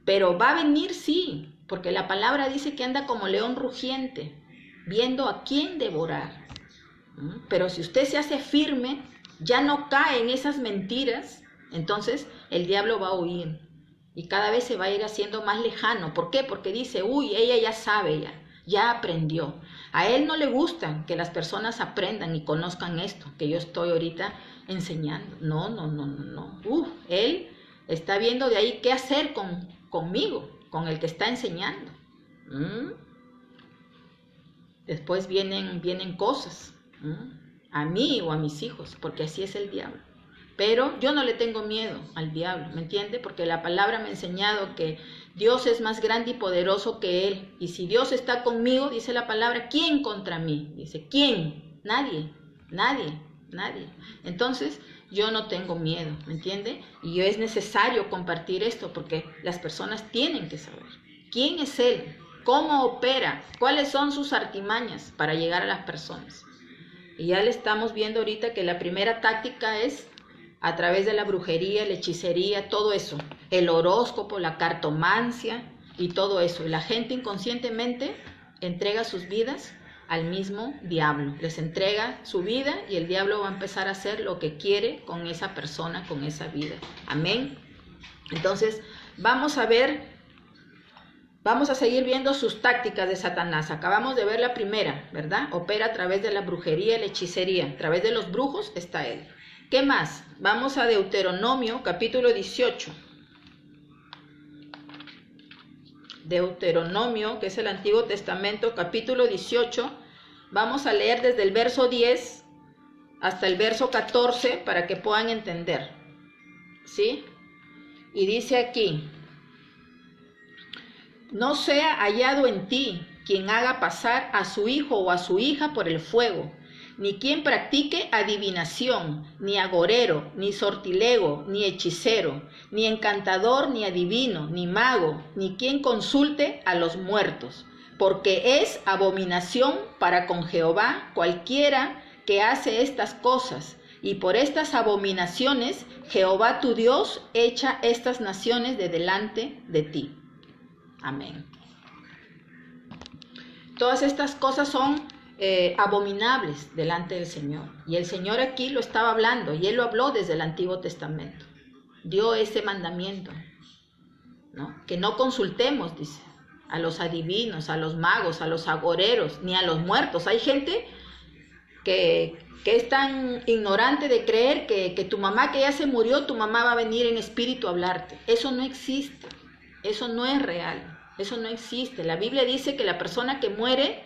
pero va a venir, sí, porque la palabra dice que anda como león rugiente, viendo a quién devorar. Pero si usted se hace firme, ya no cae en esas mentiras, entonces el diablo va a huir y cada vez se va a ir haciendo más lejano. ¿Por qué? Porque dice, uy, ella ya sabe, ya aprendió. A él no le gusta que las personas aprendan y conozcan esto que yo estoy ahorita enseñando. No. Él está viendo de ahí qué hacer conmigo, con el que está enseñando. Después vienen cosas a mí o a mis hijos, porque así es el diablo. Pero yo no le tengo miedo al diablo, ¿me entiende? Porque la palabra me ha enseñado que Dios es más grande y poderoso que él. Y si Dios está conmigo, dice la palabra, ¿quién contra mí? Dice, ¿quién? Nadie. Entonces, yo no tengo miedo, ¿me entiende? Y es necesario compartir esto porque las personas tienen que saber quién es él, cómo opera, cuáles son sus artimañas para llegar a las personas. Y ya le estamos viendo ahorita que la primera táctica es a través de la brujería, la hechicería, todo eso, el horóscopo, la cartomancia y todo eso. Y la gente inconscientemente entrega sus vidas al mismo diablo. Les entrega su vida y el diablo va a empezar a hacer lo que quiere con esa persona, con esa vida. Amén. Entonces, vamos a seguir viendo sus tácticas de Satanás. Acabamos de ver la primera, ¿verdad? Opera a través de la brujería y la hechicería. A través de los brujos está él. ¿Qué más? Vamos a Deuteronomio, capítulo 18. Deuteronomio, que es el Antiguo Testamento, capítulo 18. Vamos a leer desde el verso 10 hasta el verso 14 para que puedan entender. ¿Sí? Y dice aquí: no sea hallado en ti quien haga pasar a su hijo o a su hija por el fuego, ni quien practique adivinación, ni agorero, ni sortilego, ni hechicero, ni encantador, ni adivino, ni mago, ni quien consulte a los muertos, porque es abominación para con Jehová cualquiera que hace estas cosas, y por estas abominaciones Jehová tu Dios echa estas naciones de delante de ti. Amén. Todas estas cosas son abominables delante del Señor. Y el Señor aquí lo estaba hablando, y Él lo habló desde el Antiguo Testamento. Dio ese mandamiento, ¿no? Que no consultemos, dice, a los adivinos, a los magos, a los agoreros, ni a los muertos. Hay gente que es tan ignorante de creer que tu mamá que ya se murió, tu mamá va a venir en espíritu a hablarte. Eso no existe, eso no es real. Eso no existe. La Biblia dice que la persona que muere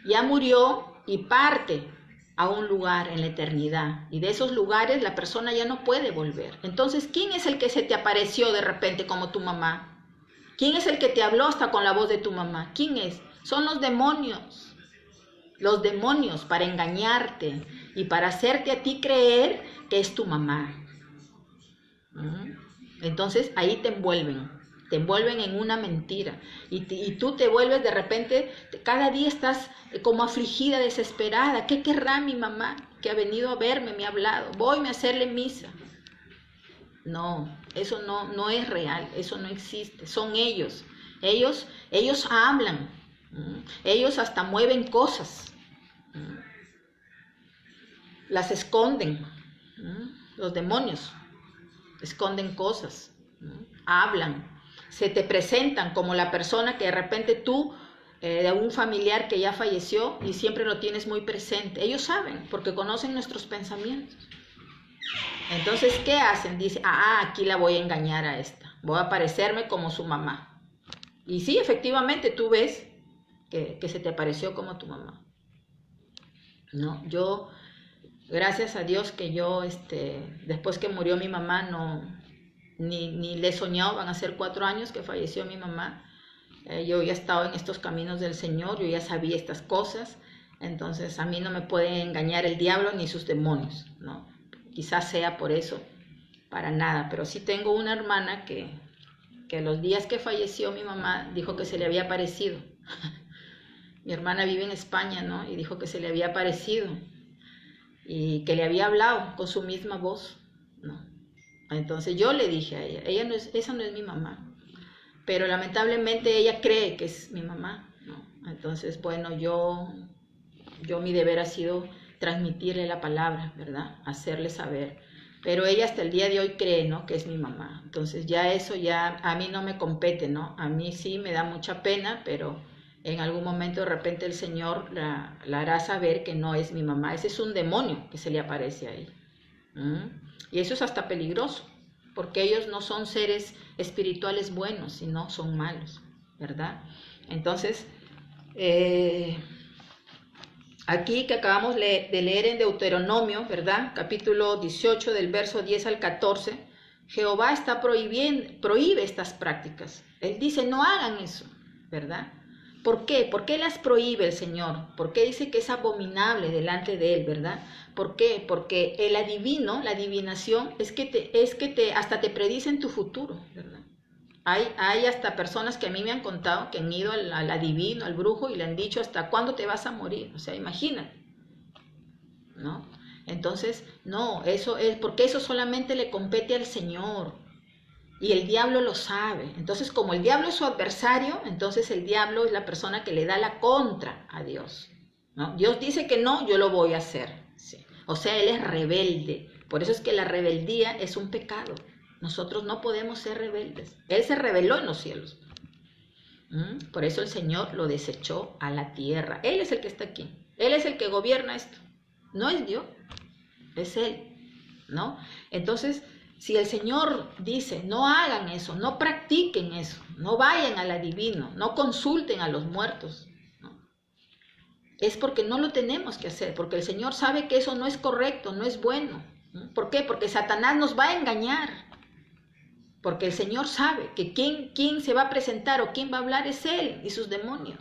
ya murió y parte a un lugar en la eternidad. Y de esos lugares la persona ya no puede volver. Entonces, ¿quién es el que se te apareció de repente como tu mamá? ¿Quién es el que te habló hasta con la voz de tu mamá? ¿Quién es? Son los demonios. Los demonios para engañarte y para hacerte a ti creer que es tu mamá. Entonces, ahí te envuelven en una mentira y tú te vuelves de repente, cada día estás como afligida, desesperada. ¿Qué querrá mi mamá que ha venido a verme, me ha hablado? Voy a hacerle misa. No, eso no es real, eso no existe. Son ellos hablan, ellos hasta mueven cosas, las esconden. Los demonios esconden cosas, hablan. Se te presentan como la persona que de repente tú, de un familiar que ya falleció y siempre lo tienes muy presente. Ellos saben porque conocen nuestros pensamientos. Entonces, ¿qué hacen? Dice, aquí la voy a engañar a esta. Voy a parecerme como su mamá. Y sí, efectivamente, tú ves que se te apareció como tu mamá. No, yo, gracias a Dios que yo, después que murió mi mamá, ni le he soñado. Van a ser 4 años que falleció mi mamá. Yo ya estaba en estos caminos del Señor, yo ya sabía estas cosas, entonces a mí no me puede engañar el diablo ni sus demonios, ¿no? Quizás sea por eso, para nada, pero sí tengo una hermana que los días que falleció mi mamá dijo que se le había aparecido. Mi hermana vive en España, ¿no? Y dijo que se le había aparecido y que le había hablado con su misma voz, ¿no? Entonces yo le dije a ella esa no es mi mamá, pero lamentablemente ella cree que es mi mamá, ¿no? Entonces, bueno, yo mi deber ha sido transmitirle la palabra, ¿verdad? Hacerle saber, pero ella hasta el día de hoy cree, ¿no? Que es mi mamá. Entonces ya eso ya a mí no me compete, ¿no? A mí sí me da mucha pena, pero en algún momento de repente el Señor la hará saber que no es mi mamá. Ese es un demonio que se le aparece ahí. Y eso es hasta peligroso, porque ellos no son seres espirituales buenos, sino son malos, ¿verdad? Entonces, aquí que acabamos de leer en Deuteronomio, ¿verdad? Capítulo 18 del verso 10 al 14, Jehová prohíbe estas prácticas. Él dice, no hagan eso, ¿verdad? ¿Por qué? ¿Por qué las prohíbe el Señor? ¿Por qué dice que es abominable delante de Él, verdad? ¿Por qué? Porque el adivino, la adivinación, hasta te predicen tu futuro, ¿verdad? Hay hasta personas que a mí me han contado que han ido al adivino, al brujo, y le han dicho hasta cuándo te vas a morir. O sea, imagínate, ¿no? Entonces, no, eso es porque eso solamente le compete al Señor. Y el diablo lo sabe. Entonces, como el diablo es su adversario, entonces el diablo es la persona que le da la contra a Dios, ¿no? Dios dice que no, yo lo voy a hacer. Sí. O sea, él es rebelde. Por eso es que la rebeldía es un pecado. Nosotros no podemos ser rebeldes. Él se rebeló en los cielos. Por eso el Señor lo desechó a la tierra. Él es el que está aquí. Él es el que gobierna esto. No es Dios, es Él, ¿no? Entonces, si el Señor dice, no hagan eso, no practiquen eso, no vayan al adivino, no consulten a los muertos, ¿no? Es porque no lo tenemos que hacer, porque el Señor sabe que eso no es correcto, no es bueno, ¿no? ¿Por qué? Porque Satanás nos va a engañar, porque el Señor sabe que quién se va a presentar o quién va a hablar es Él y sus demonios.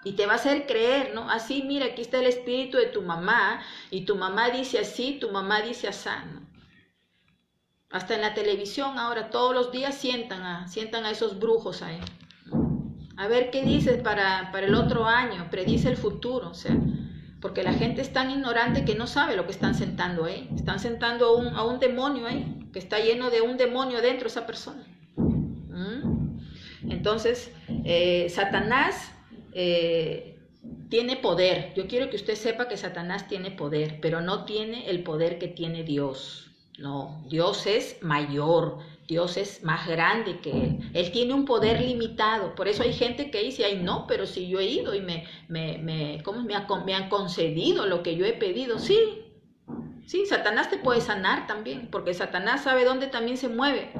Y te va a hacer creer, ¿no? Así, mira, aquí está el espíritu de tu mamá, y tu mamá dice así, tu mamá dice así, ¿no? Hasta en la televisión ahora todos los días sientan a esos brujos ahí. A ver qué dices para el otro año, predice el futuro, o sea, porque la gente es tan ignorante que no sabe lo que están sentando ahí. Están sentando a un demonio ahí, que está lleno de un demonio dentro esa persona. Entonces, Satanás tiene poder. Yo quiero que usted sepa que Satanás tiene poder, pero no tiene el poder que tiene Dios. No, Dios es mayor, Dios es más grande que Él. Él tiene un poder limitado. Por eso hay gente que dice, ay no, pero si yo he ido y me han concedido lo que yo he pedido. Sí, Satanás te puede sanar también, porque Satanás sabe dónde también se mueve,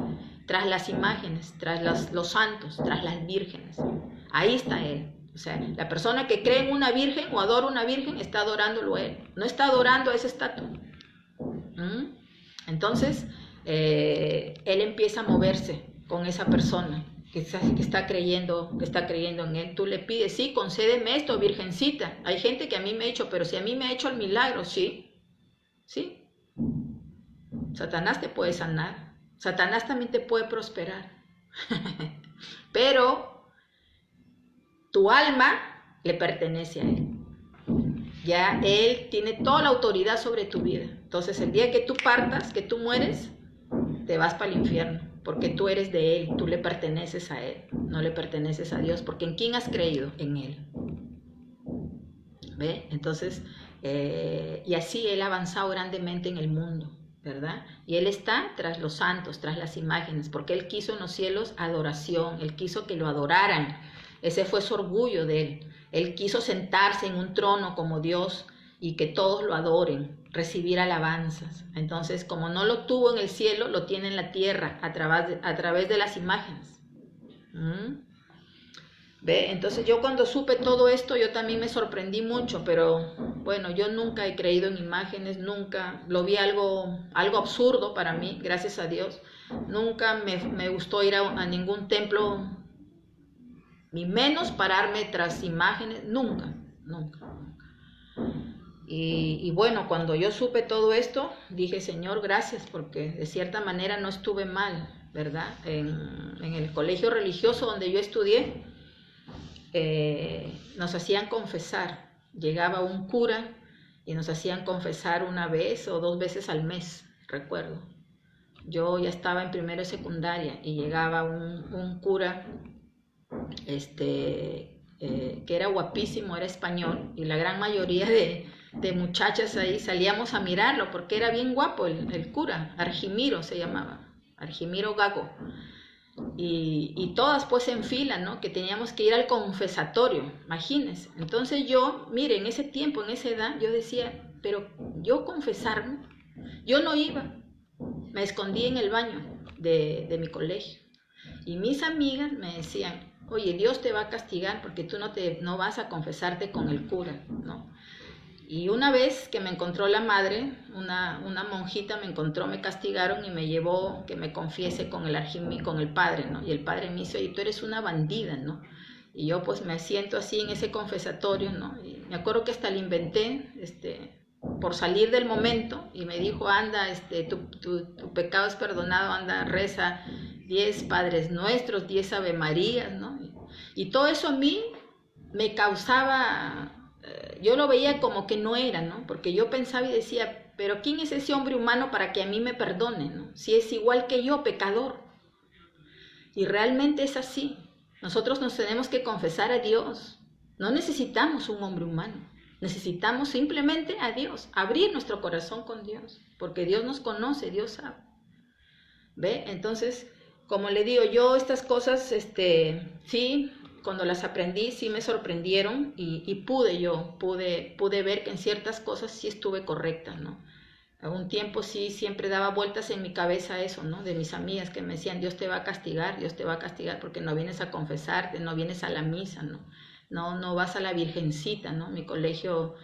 tras las imágenes, tras los santos, tras las vírgenes. Ahí está Él. O sea, la persona que cree en una virgen o adora una virgen está adorándolo a Él, no está adorando a esa estatua. Entonces, Él empieza a moverse con esa persona que está creyendo en Él. Tú le pides, sí, concédeme esto, virgencita. Hay gente que a mí me ha hecho, pero si a mí me ha hecho el milagro, sí. Satanás te puede sanar. Satanás también te puede prosperar. Pero tu alma le pertenece a Él. Ya Él tiene toda la autoridad sobre tu vida. Entonces el día que tú partas, que tú mueres, te vas para el infierno, porque tú eres de Él, tú le perteneces a Él, no le perteneces a Dios, porque ¿en quién has creído? En Él. ¿Ve? Entonces, y así Él ha avanzado grandemente en el mundo, ¿verdad? Y Él está tras los santos, tras las imágenes, porque Él quiso en los cielos adoración, Él quiso que lo adoraran. Ese fue su orgullo de Él. Él quiso sentarse en un trono como Dios y que todos lo adoren, recibir alabanzas. Entonces, como no lo tuvo en el cielo, lo tiene en la tierra a través de las imágenes. ¿Ve? Entonces yo cuando supe todo esto, yo también me sorprendí mucho, pero bueno, yo nunca he creído en imágenes, nunca, lo vi algo absurdo para mí, gracias a Dios. Nunca me gustó ir a ningún templo, ni menos pararme tras imágenes, nunca. Y bueno, cuando yo supe todo esto, dije, Señor, gracias, porque de cierta manera no estuve mal, ¿verdad? En el colegio religioso donde yo estudié, nos hacían confesar. Llegaba un cura y nos hacían confesar una vez o 2 veces al mes, recuerdo. Yo ya estaba en primero de secundaria y llegaba un cura, que era guapísimo, era español, y la gran mayoría de muchachas ahí salíamos a mirarlo porque era bien guapo el cura, Argimiro se llamaba, Argimiro Gago, y todas pues en fila, ¿no? Que teníamos que ir al confesatorio, imagínense. Entonces yo, mire, en ese tiempo, en esa edad, yo decía, pero yo confesarme, yo no iba, me escondí en el baño de mi colegio, y mis amigas me decían, oye, Dios te va a castigar porque tú no vas a confesarte con el cura, ¿no? Y una vez que me encontró la madre, una monjita me encontró, me castigaron y me llevó que me confiese con el padre, ¿no? Y el padre me dice, oye, tú eres una bandida, ¿no? Y yo pues me siento así en ese confesatorio, ¿no? Y me acuerdo que hasta le inventé, por salir del momento, y me dijo, anda, tu pecado es perdonado, anda, reza 10 Padres Nuestros, 10 Ave Marías, ¿no? Y todo eso a mí me causaba, yo lo veía como que no era, ¿no? Porque yo pensaba y decía, pero ¿quién es ese hombre humano para que a mí me perdone, ¿no? Si es igual que yo, pecador. Y realmente es así. Nosotros nos tenemos que confesar a Dios. No necesitamos un hombre humano. Necesitamos simplemente a Dios, abrir nuestro corazón con Dios, porque Dios nos conoce, Dios sabe. ¿Ve? Entonces, como le digo, yo estas cosas, sí, cuando las aprendí, sí me sorprendieron y pude ver que en ciertas cosas sí estuve correcta, ¿no? A un tiempo sí siempre daba vueltas en mi cabeza eso, ¿no? De mis amigas que me decían, Dios te va a castigar porque no vienes a confesarte, no vienes a la misa, ¿no? No vas a la Virgencita, ¿no? Mi colegio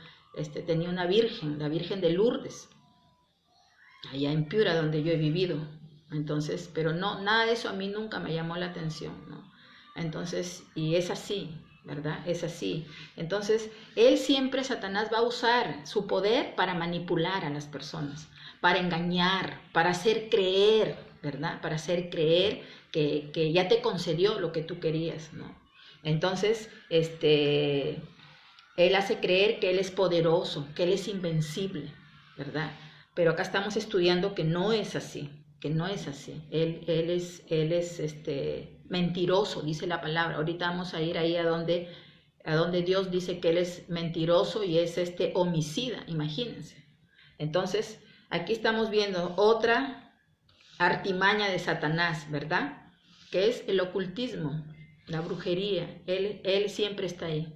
tenía una virgen, la Virgen de Lourdes, allá en Piura, donde yo he vivido. Entonces, pero no, nada de eso a mí nunca me llamó la atención, ¿no? Entonces, y es así, ¿verdad? Es así. Entonces, Satanás va a usar su poder para manipular a las personas, para engañar, para hacer creer, ¿verdad? Para hacer creer que ya te concedió lo que tú querías, ¿no? Entonces, él hace creer que él es poderoso, que él es invencible, ¿verdad? Pero acá estamos estudiando que no es así, que no es así. Él es mentiroso, dice la palabra. Ahorita vamos a ir ahí a donde Dios dice que él es mentiroso y es homicida, imagínense. Entonces, aquí estamos viendo otra artimaña de Satanás, ¿verdad? Que es el ocultismo, la brujería. Él siempre está ahí,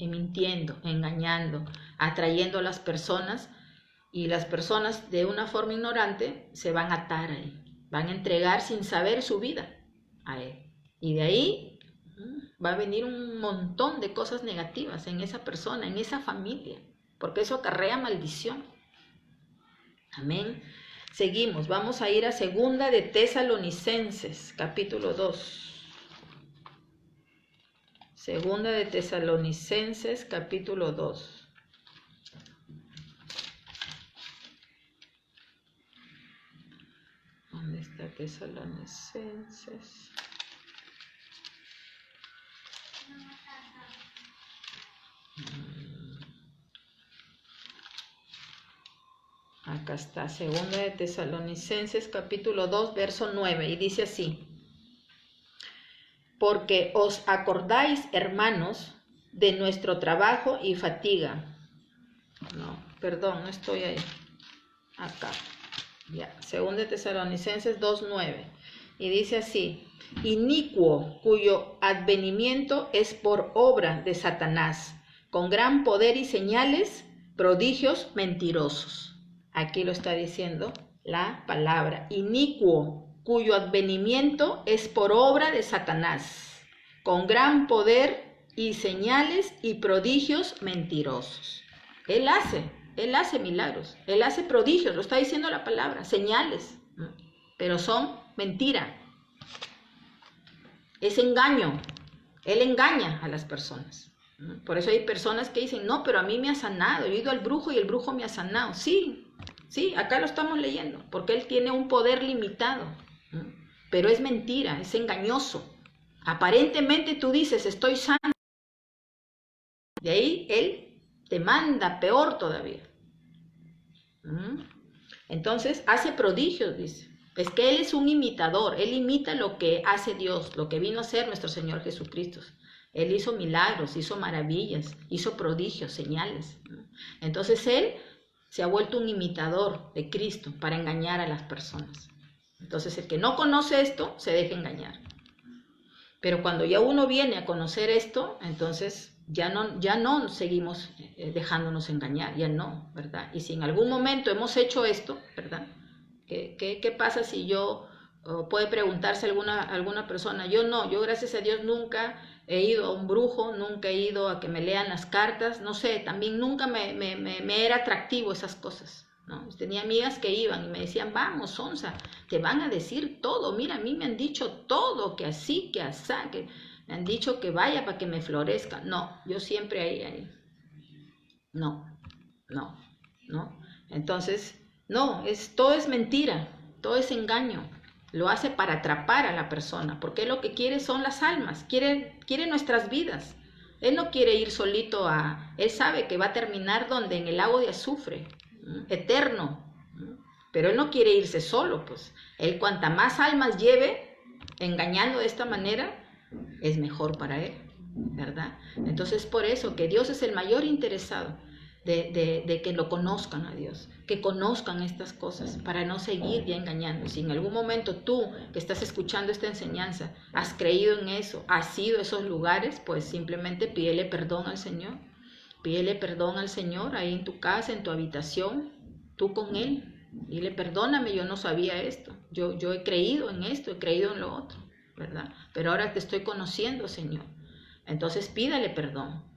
mintiendo, engañando, atrayendo a las personas, y las personas de una forma ignorante se van a atar a él, van a entregar sin saber su vida a él. Y de ahí va a venir un montón de cosas negativas en esa persona, en esa familia, porque eso acarrea maldición. Amén. Seguimos, vamos a ir a 2 de Tesalonicenses, capítulo 2. 2 de Tesalonicenses, capítulo 2. ¿Dónde está Tesalonicenses? Acá está, 2 de Tesalonicenses, capítulo 2, verso 9, y dice así: porque os acordáis, hermanos, de nuestro trabajo y fatiga. No, perdón, no estoy ahí. Acá. Ya, 2 de Tesalonicenses 2:9. Y dice así: inicuo, cuyo advenimiento es por obra de Satanás, con gran poder y señales, prodigios mentirosos. Aquí lo está diciendo la palabra. Inicuo, cuyo advenimiento es por obra de Satanás, con gran poder y señales y prodigios mentirosos. Él hace milagros, Él hace prodigios, lo está diciendo la palabra, señales, pero son mentira. Es engaño. Él engaña a las personas. Por eso hay personas que dicen, no, pero a mí me ha sanado, yo he ido al brujo y el brujo me ha sanado. Sí, acá lo estamos leyendo, porque él tiene un poder limitado, pero es mentira, es engañoso. Aparentemente tú dices, estoy sano. De ahí él te manda peor todavía. Entonces hace prodigios, dice. Es que él es un imitador, él imita lo que hace Dios, lo que vino a hacer nuestro Señor Jesucristo. Él hizo milagros, hizo maravillas, hizo prodigios, señales. Entonces él se ha vuelto un imitador de Cristo para engañar a las personas. Entonces el que no conoce esto se deja engañar. Pero cuando ya uno viene a conocer esto, entonces ya no seguimos dejándonos engañar, ya no, ¿verdad? Y si en algún momento hemos hecho esto, ¿verdad? ¿Qué pasa si yo, puede preguntarse alguna persona, yo gracias a Dios nunca he ido a un brujo, nunca he ido a que me lean las cartas, no sé, también nunca me era atractivo esas cosas, ¿no? Tenía amigas que iban y me decían, vamos, Sonsa, te van a decir todo, mira, a mí me han dicho todo, que así, que asá, que me han dicho que vaya para que me florezca. No, yo siempre ahí. No. Entonces, no, todo es mentira, todo es engaño. Lo hace para atrapar a la persona, porque lo que quiere son las almas, quiere nuestras vidas. Él no quiere ir solito él sabe que va a terminar donde, en el lago de azufre, eterno. Pero él no quiere irse solo, pues. Él cuanta más almas lleve, engañando de esta manera, es mejor para él, ¿verdad? Entonces, por eso que Dios es el mayor interesado de que lo conozcan a Dios, que conozcan estas cosas para no seguir ya engañando. Si en algún momento tú que estás escuchando esta enseñanza has creído en eso, has ido a esos lugares, pues simplemente pídele perdón al Señor. Pídele perdón al Señor ahí en tu casa, en tu habitación, tú con Él. Dile, perdóname, yo no sabía esto, yo he creído en esto, he creído en lo otro, ¿verdad? Pero ahora te estoy conociendo, Señor. Entonces pídale perdón.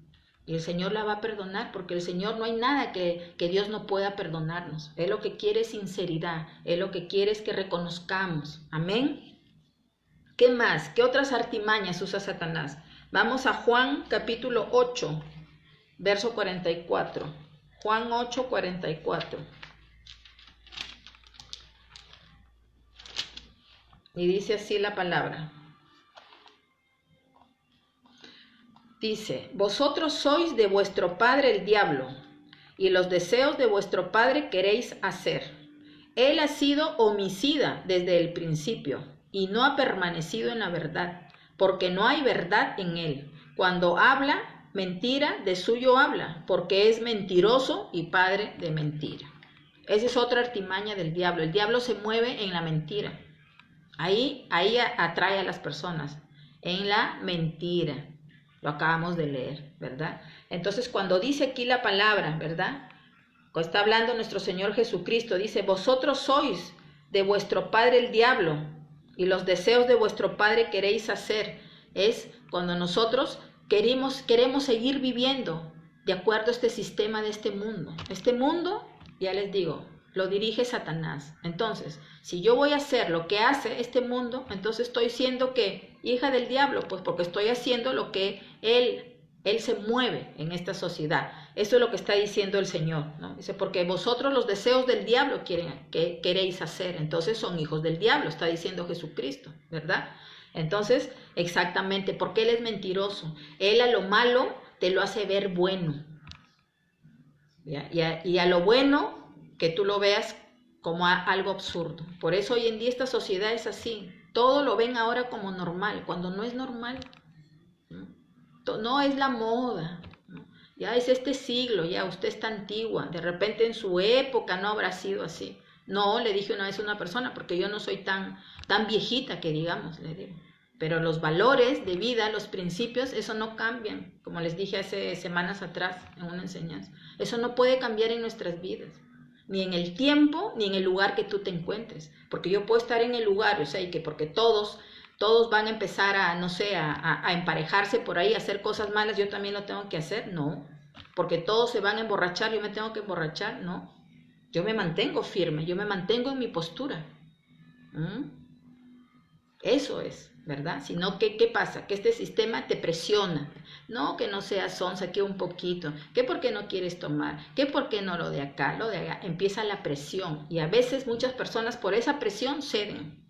Y el Señor la va a perdonar, porque el Señor no hay nada que Dios no pueda perdonarnos. Él lo que quiere es sinceridad, Él lo que quiere es que reconozcamos. Amén. ¿Qué más? ¿Qué otras artimañas usa Satanás? Vamos a Juan capítulo 8, verso 44. Juan 8, 44. Y dice así la palabra. Dice, vosotros sois de vuestro padre el diablo, y los deseos de vuestro padre queréis hacer. Él ha sido homicida desde el principio, y no ha permanecido en la verdad, porque no hay verdad en él. Cuando habla mentira, de suyo habla, porque es mentiroso y padre de mentira. Esa es otra artimaña del diablo. El diablo se mueve en la mentira. Ahí atrae a las personas, en la mentira. Lo acabamos de leer, ¿verdad? Entonces, cuando dice aquí la palabra, ¿verdad? Cuando está hablando nuestro Señor Jesucristo, dice, vosotros sois de vuestro padre el diablo, y los deseos de vuestro padre queréis hacer. Es cuando nosotros queremos seguir viviendo de acuerdo a este sistema de este mundo. Este mundo, ya les digo, lo dirige Satanás. Entonces, si yo voy a hacer lo que hace este mundo, entonces estoy siendo ¿qué? Hija del diablo, pues porque estoy haciendo lo que él se mueve en esta sociedad. Eso es lo que está diciendo el Señor, ¿no? Dice, porque vosotros los deseos del diablo queréis hacer, entonces son hijos del diablo, está diciendo Jesucristo, ¿verdad? Entonces, exactamente, porque Él es mentiroso. Él a lo malo te lo hace ver bueno. Y a lo bueno que tú lo veas como algo absurdo. Por eso hoy en día esta sociedad es así. Todo lo ven ahora como normal, cuando no es normal. No es la moda. Ya es este siglo, ya usted está antigua. De repente en su época no habrá sido así. No, le dije una vez a una persona, porque yo no soy tan viejita que digamos, le digo. Pero los valores de vida, los principios, eso no cambian. Como les dije hace semanas atrás en una enseñanza. Eso no puede cambiar en nuestras vidas. Ni en el tiempo, ni en el lugar que tú te encuentres. Porque yo puedo estar en el lugar, o sea, y que porque todos van a empezar a emparejarse por ahí, a hacer cosas malas, yo también lo tengo que hacer, no. Porque todos se van a emborrachar, yo me tengo que emborrachar, no. Yo me mantengo firme, yo me mantengo en mi postura. Eso es, ¿verdad? Sino que, ¿qué pasa? Que este sistema te presiona. No, que no seas sonsa, que un poquito. ¿Qué por qué no quieres tomar? ¿Qué por qué no lo de acá, lo de allá? Empieza la presión. Y a veces muchas personas por esa presión ceden.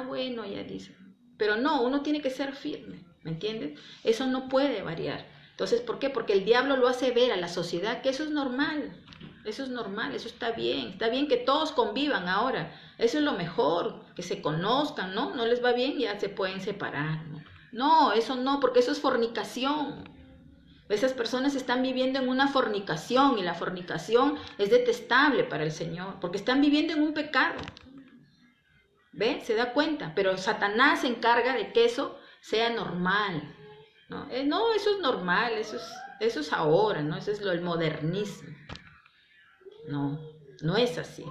Bueno, ya dicen. Pero no, uno tiene que ser firme, ¿me entiendes? Eso no puede variar. Entonces, ¿por qué? Porque el diablo lo hace ver a la sociedad que eso es normal. Eso es normal, eso está bien que todos convivan ahora, eso es lo mejor, que se conozcan, ¿no? No les va bien, ya se pueden separar, ¿no? No, eso no, porque eso es fornicación. Esas personas están viviendo en una fornicación y la fornicación es detestable para el Señor, porque están viviendo en un pecado. ¿Ve? ¿Se da cuenta? Pero Satanás se encarga de que eso sea normal, ¿no? No, eso es normal, eso es ahora, ¿no? Eso es el modernismo. No, no es así,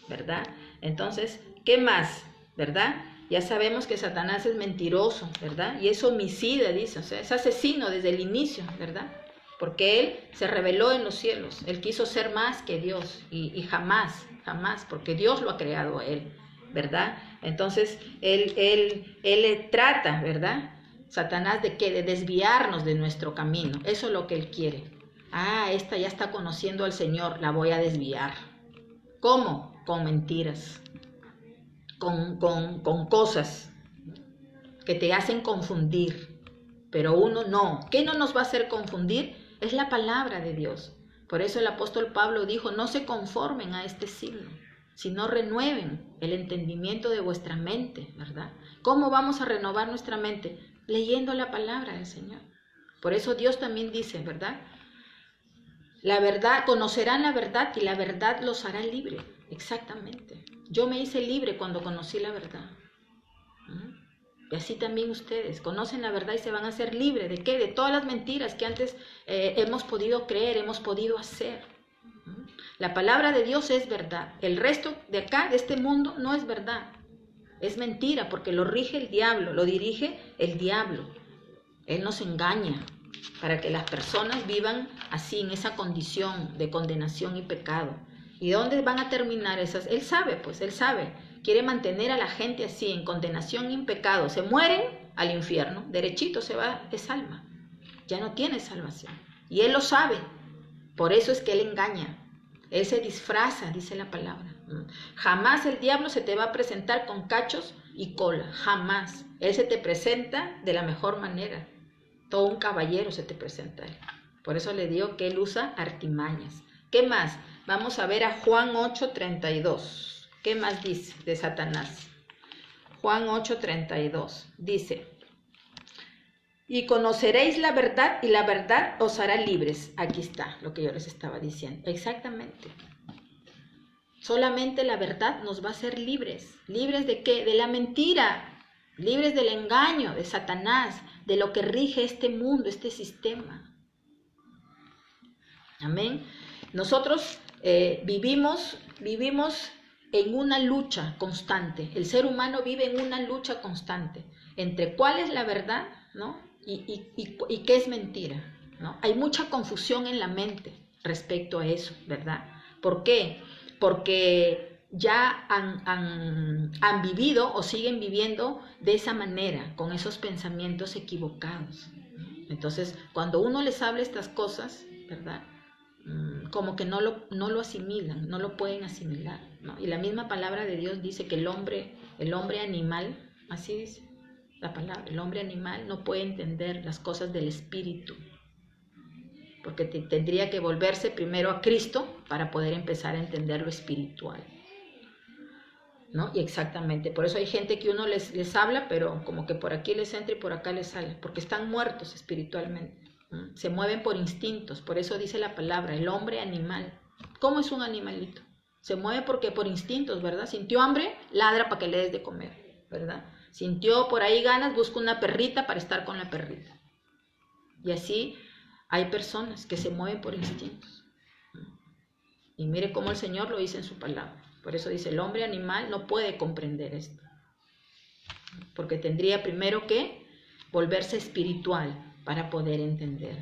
¿verdad? Entonces, ¿qué más? ¿Verdad? Ya sabemos que Satanás es mentiroso, ¿verdad? Y es homicida, dice, o sea, es asesino desde el inicio, ¿verdad? Porque él se rebeló en los cielos, él quiso ser más que Dios y jamás, porque Dios lo ha creado a él, ¿verdad? Entonces, él trata, ¿verdad? Satanás ¿de qué? De desviarnos de nuestro camino, eso es lo que él quiere. Esta ya está conociendo al Señor, la voy a desviar. ¿Cómo? Con mentiras, con cosas que te hacen confundir. Pero uno no. ¿Qué no nos va a hacer confundir? Es la palabra de Dios. Por eso el apóstol Pablo dijo, no se conformen a este siglo. sino renueven el entendimiento de vuestra mente, ¿verdad? ¿Cómo vamos a renovar nuestra mente? Leyendo la palabra del Señor. Por eso Dios también dice, ¿verdad? La verdad, conocerán la verdad y la verdad los hará libre. Exactamente. Yo me hice libre cuando conocí la verdad. Y así también ustedes conocen la verdad y se van a hacer libres. ¿De qué? De todas las mentiras que antes hemos podido creer, hemos podido hacer. La palabra de Dios es verdad. El resto de acá, de este mundo, no es verdad. Es mentira porque lo rige el diablo, lo dirige el diablo. Él nos engaña para que las personas vivan así, en esa condición de condenación y pecado. ¿Y dónde van a terminar esas? Él sabe, pues, él sabe. Quiere mantener a la gente así, en condenación y en pecado. Se mueren al infierno, derechito se va esa alma. Ya no tiene salvación. Y él lo sabe. Por eso es que él engaña. Él se disfraza, dice la palabra. Jamás el diablo se te va a presentar con cachos y cola. Jamás. Él se te presenta de la mejor manera. Todo un caballero se te presenta él. Por eso le digo que él usa artimañas. ¿Qué más? Vamos a ver a Juan 8:32. ¿Qué más dice de Satanás? Juan 8:32 dice: y conoceréis la verdad y la verdad os hará libres. Aquí está lo que yo les estaba diciendo. Exactamente. Solamente la verdad nos va a hacer libres. ¿Libres de qué? De la mentira. Libres del engaño de Satanás, de lo que rige este mundo, este sistema. Amén. Nosotros vivimos en una lucha constante. El ser humano vive en una lucha constante entre cuál es la verdad, ¿no? y qué es mentira, ¿no? Hay mucha confusión en la mente respecto a eso, ¿verdad? ¿Por qué? Porque ya han vivido o siguen viviendo de esa manera, con esos pensamientos equivocados. Entonces, cuando uno les habla estas cosas, ¿verdad? Como que no lo asimilan, no lo pueden asimilar, ¿no? Y la misma palabra de Dios dice que el hombre animal, así dice la palabra, el hombre animal no puede entender las cosas del espíritu, porque tendría que volverse primero a Cristo para poder empezar a entender lo espiritual, ¿no? Y exactamente, por eso hay gente que uno les habla, pero como que por aquí les entra y por acá les sale, porque están muertos espiritualmente. Se mueven por instintos, por eso dice la palabra, el hombre animal. ¿Cómo es un animalito? Se mueve porque por instintos, ¿verdad? Sintió hambre, ladra para que le des de comer, ¿verdad? Sintió por ahí ganas, busca una perrita para estar con la perrita. Y así hay personas que se mueven por instintos. Y mire cómo el Señor lo dice en su palabra. Por eso dice, el hombre animal no puede comprender esto, porque tendría primero que volverse espiritual para poder entender.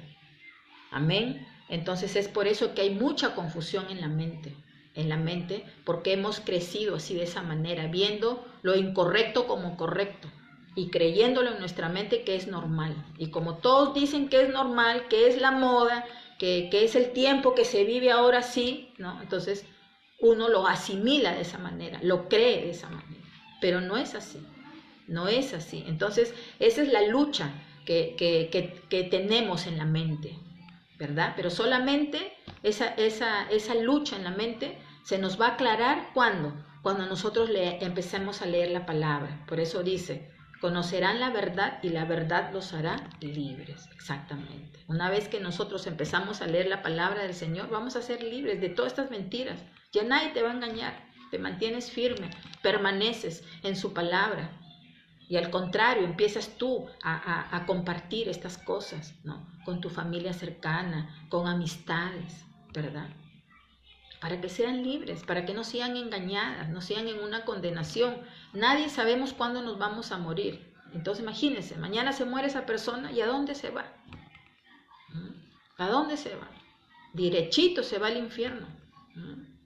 Amén. Entonces es por eso que hay mucha confusión en la mente, porque hemos crecido así de esa manera, viendo lo incorrecto como correcto y creyéndolo en nuestra mente que es normal. Y como todos dicen que es normal, que es la moda, que es el tiempo que se vive ahora sí, ¿no? Entonces uno lo asimila de esa manera, lo cree de esa manera, pero no es así, no es así. Entonces esa es la lucha que tenemos en la mente, ¿verdad? Pero solamente esa lucha en la mente se nos va a aclarar cuando nosotros empecemos a leer la palabra. Por eso dice, conocerán la verdad y la verdad los hará libres. Exactamente. Una vez que nosotros empezamos a leer la palabra del Señor, vamos a ser libres de todas estas mentiras. Ya nadie te va a engañar. Te mantienes firme, permaneces en su palabra. Y al contrario, empiezas tú a compartir estas cosas, ¿no? Con tu familia cercana, con amistades, ¿verdad? Para que sean libres, para que no sean engañadas, no sean en una condenación. Nadie sabemos cuándo nos vamos a morir. Entonces imagínense, mañana se muere esa persona y ¿a dónde se va? ¿A dónde se va? Derechito se va al infierno.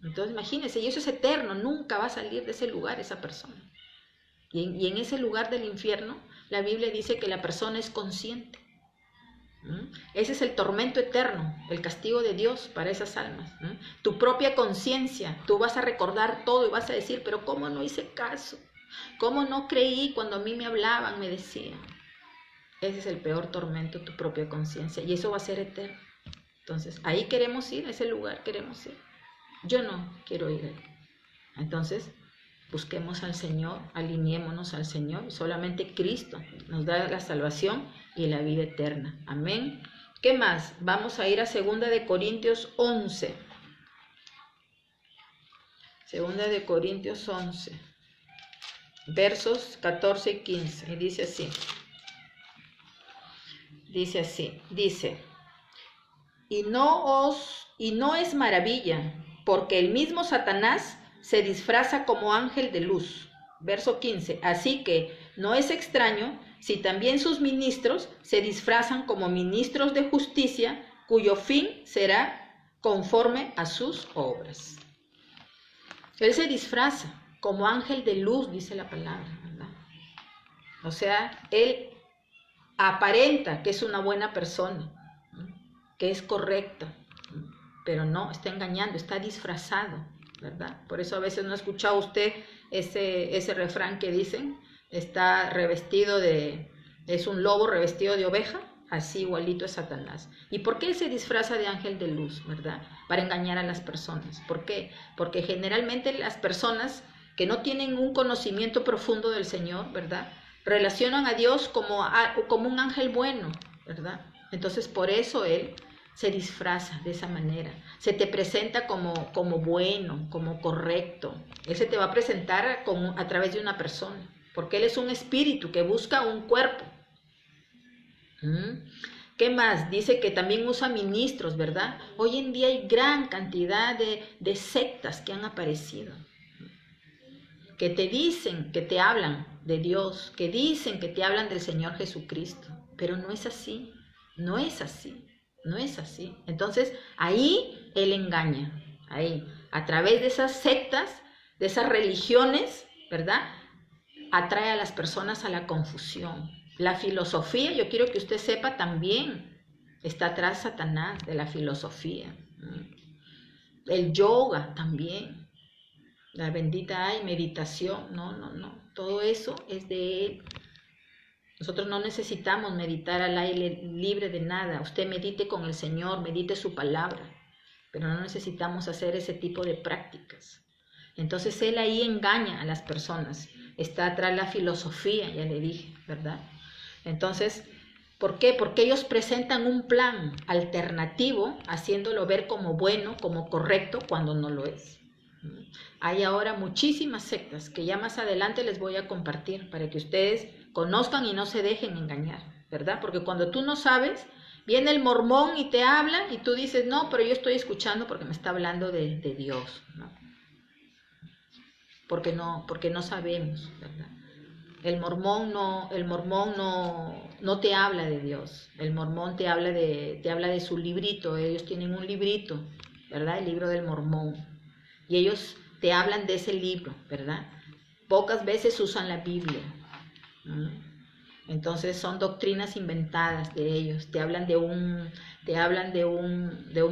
Entonces imagínense, y eso es eterno, nunca va a salir de ese lugar esa persona. Y en ese lugar del infierno, la Biblia dice que la persona es consciente. Ese es el tormento eterno, el castigo de Dios para esas almas. Tu propia conciencia, tú vas a recordar todo y vas a decir, pero ¿cómo no hice caso? ¿Cómo no creí cuando a mí me hablaban, me decían? Ese es el peor tormento, tu propia conciencia, y eso va a ser eterno. Entonces, ahí queremos ir, a ese lugar queremos ir. Yo no quiero ir ahí. Entonces, busquemos al Señor, alineémonos al Señor. Y solamente Cristo nos da la salvación y la vida eterna. Amén. ¿Qué más? Vamos a ir a 2 de Corintios 11. 2 de Corintios 11, versos 14 y 15. Y dice así. Dice, y no es maravilla, porque el mismo Satanás se disfraza como ángel de luz. Verso 15, así que no es extraño si también sus ministros se disfrazan como ministros de justicia, cuyo fin será conforme a sus obras. Él se disfraza como ángel de luz, dice la palabra, ¿verdad? O sea, él aparenta que es una buena persona, ¿no? Que es correcta, ¿no? Pero no, está engañando, está disfrazado, ¿verdad? Por eso a veces no ha escuchado usted ese refrán que dicen, está revestido es un lobo revestido de oveja, así igualito es Satanás. ¿Y por qué él se disfraza de ángel de luz, verdad? Para engañar a las personas. ¿Por qué? Porque generalmente las personas que no tienen un conocimiento profundo del Señor, ¿verdad?, relacionan a Dios como un ángel bueno, ¿verdad? Entonces por eso él se disfraza de esa manera, se te presenta como bueno, como correcto. Él se te va a presentar a través de una persona, porque él es un espíritu que busca un cuerpo. ¿Qué más? Dice que también usa ministros, ¿verdad? Hoy en día hay gran cantidad de sectas que han aparecido, que te dicen, que te hablan de Dios, que dicen que te hablan del Señor Jesucristo, pero no es así, no es así, no es así. Entonces, ahí él engaña, ahí, a través de esas sectas, de esas religiones, ¿verdad?, atrae a las personas a la confusión. La filosofía, yo quiero que usted sepa, también está atrás Satanás de la filosofía. El yoga también. La bendita meditación, no, todo eso es de él. Nosotros no necesitamos meditar al aire libre de nada. Usted medite con el Señor, medite su palabra, pero no necesitamos hacer ese tipo de prácticas. Entonces él ahí engaña a las personas. Está atrás la filosofía, ya le dije, ¿verdad? Entonces, ¿por qué? Porque ellos presentan un plan alternativo, haciéndolo ver como bueno, como correcto, cuando no lo es. Hay ahora muchísimas sectas que ya más adelante les voy a compartir para que ustedes conozcan y no se dejen engañar, ¿verdad? Porque cuando tú no sabes, viene el mormón y te habla y tú dices, no, pero yo estoy escuchando porque me está hablando de Dios, ¿no? Porque no sabemos, ¿verdad? El mormón no te habla de Dios. El mormón te habla de su librito. Ellos tienen un librito, ¿verdad? El libro del mormón. Y ellos te hablan de ese libro, ¿verdad? Pocas veces usan la Biblia. Entonces son doctrinas inventadas de ellos. Te hablan de un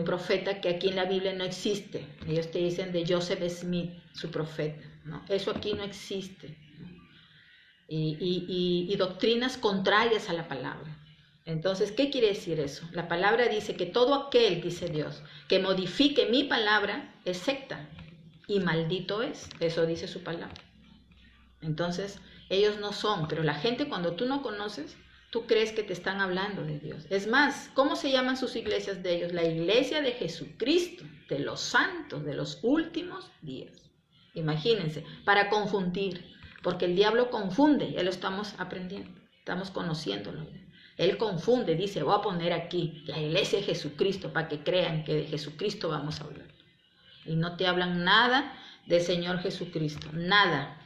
profeta que aquí en la Biblia no existe. Ellos te dicen de Joseph Smith, su profeta, ¿no? Eso aquí no existe. Y doctrinas contrarias a la palabra. Entonces, ¿qué quiere decir eso? La palabra dice que todo aquel, dice Dios, que modifique mi palabra es secta y maldito es. Eso dice su palabra. Entonces, ellos no son, pero la gente cuando tú no conoces, tú crees que te están hablando de Dios. Es más, ¿cómo se llaman sus iglesias de ellos? La iglesia de Jesucristo, de los santos, de los últimos días. Imagínense, para confundir. Porque el diablo confunde, ya lo estamos aprendiendo, estamos conociéndolo. Él confunde, dice, voy a poner aquí la iglesia de Jesucristo para que crean que de Jesucristo vamos a hablar. Y no te hablan nada del Señor Jesucristo, nada.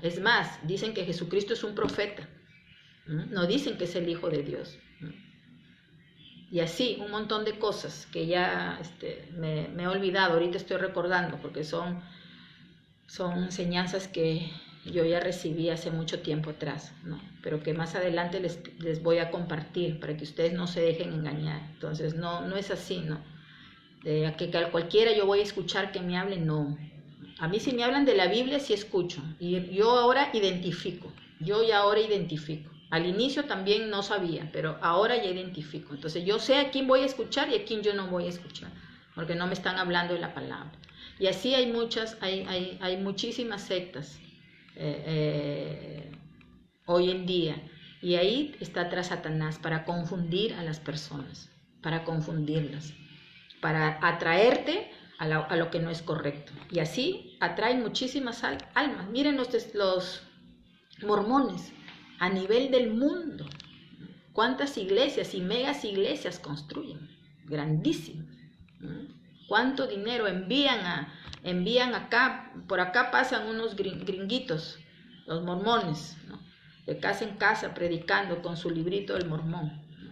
Es más, dicen que Jesucristo es un profeta, no dicen que es el Hijo de Dios. Y así, un montón de cosas que ya me he olvidado, ahorita estoy recordando, porque son enseñanzas que yo ya recibí hace mucho tiempo atrás, ¿no? Pero que más adelante les voy a compartir para que ustedes no se dejen engañar. Entonces, no es así, ¿no? Que cualquiera yo voy a escuchar que me hable, no. A mí si me hablan de la Biblia, sí escucho. Y yo ahora identifico. Al inicio también no sabía, pero ahora ya identifico. Entonces, yo sé a quién voy a escuchar y a quién yo no voy a escuchar, porque no me están hablando de la palabra. Y así hay muchas, hay muchísimas sectas hoy en día. Y ahí está atrás Satanás para confundir a las personas, para confundirlas, para atraerte a lo que no es correcto. Y así atraen muchísimas almas. Miren los mormones a nivel del mundo. ¿Cuántas iglesias y megas iglesias construyen? Grandísimas. ¿Cuánto dinero envían acá? Por acá pasan unos gringuitos, los mormones, ¿no? De casa en casa predicando con su librito del mormón, ¿no?